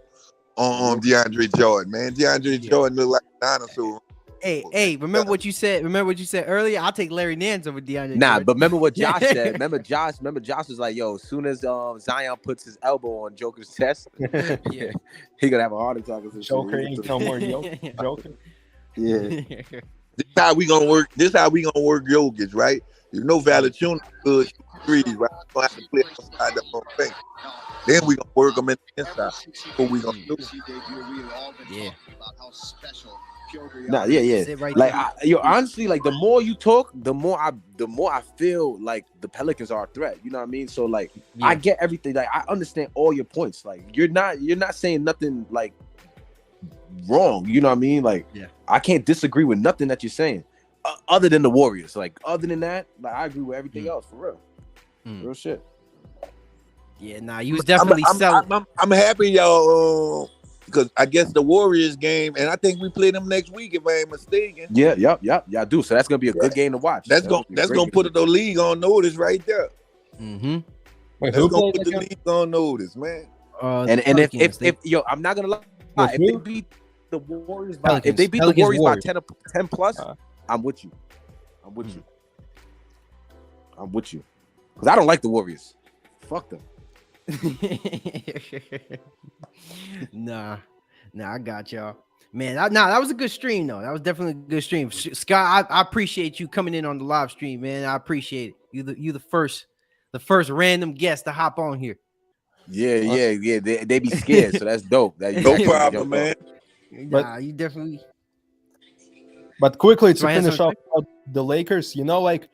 DeAndre Jordan. Man, DeAndre Jordan look like a dinosaur. Hey, remember what you said? Remember what you said earlier? I'll take Larry Nance over DeAndre. Nah, Jordan. but remember what Josh said. Remember Josh was like, "Yo, as soon as Zion puts his elbow on Joker's chest, yeah, he gonna have a heart attack." Joker ain't no more Joker. Yeah. This how we gonna work. This how we gonna work Jokic, right? You know, Valanciunas good threes, right? We gonna have to play outside the whole thing. Then we gonna work them in the inside. What we gonna do? Yeah. Nah, yeah. Right like, honestly, like the more you talk, the more I feel like the Pelicans are a threat. You know what I mean? So like, I get everything. Like, I understand all your points. Like, you're not saying nothing like wrong. You know what I mean? Like, I can't disagree with nothing that you're saying, other than the Warriors. Like, other than that, like I agree with everything else for real. Real shit. Yeah, nah, you was definitely selling. I'm happy, y'all. Because I guess the Warriors game, and I think we play them next week if I ain't mistaken. Yeah, I do. So that's gonna be a good game to watch. That's gonna put the league on notice right there. Mm-hmm. Wait, that's gonna put the league on notice, man. And if yo, I'm not gonna lie. If they beat the Warriors by 10 plus, I'm with you. I'm with you. because I don't like the Warriors. Fuck them. Nah, I got y'all. Man, that was a good stream though. That was definitely a good stream. Scott, I appreciate you coming in on the live stream, man. I appreciate it. You the first random guest to hop on here. Yeah. They be scared, so that's dope. No problem, man. Nah, you definitely. But quickly to finish off the Lakers, like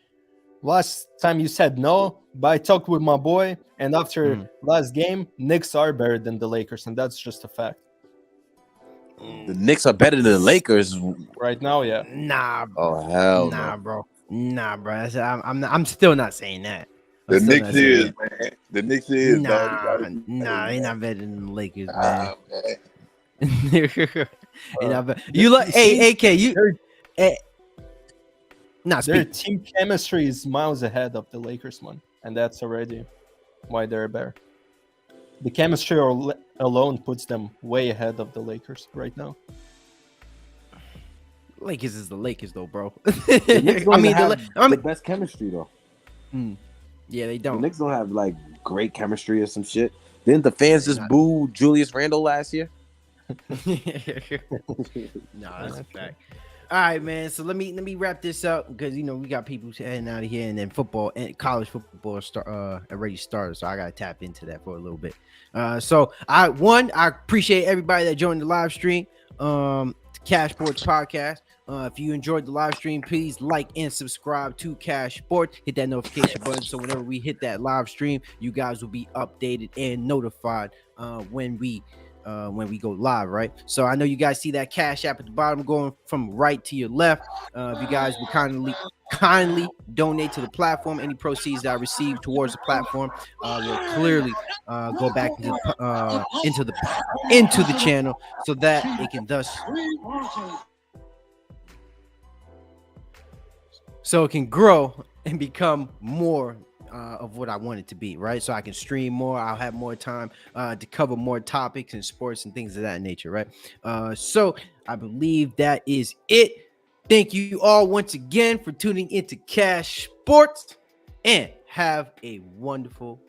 last time you said no, but I talked with my boy, and after last game, Knicks are better than the Lakers, and that's just a fact. The Knicks are better than the Lakers right now, yeah. Nah. Oh hell, nah, bro. Nah, bro. I'm still not saying that. The Knicks is, man. The Knicks is, man. Nah, they not better than the Lakers, man. You like, hey, AK, you. Their team chemistry is miles ahead of the Lakers one, and that's already why they're better. The chemistry alone puts them way ahead of the Lakers right now. Lakers is the Lakers, though, bro. The best chemistry, though. Yeah, they don't. The Knicks don't have like great chemistry or some shit. Didn't the fans just boo Julius Randle last year? No, that's a fact. All right, man. So let me wrap this up because we got people heading out of here, and then football and college football already started. So I gotta tap into that for a little bit. So I appreciate everybody that joined the live stream. CashSports podcast. If you enjoyed the live stream, please like and subscribe to CashSports. Hit that notification button so whenever we hit that live stream, you guys will be updated and notified when we go live, right? So I know you guys see that Cash App at the bottom going from right to your left. If you guys would kindly donate to the platform, any proceeds that I receive towards the platform will clearly go back into the channel so that it can grow and become more of what I want it to be, right? So I can stream more. I'll have more time to cover more topics and sports and things of that nature, right? So I believe that is it. Thank you all once again for tuning into Cash Sports, and have a wonderful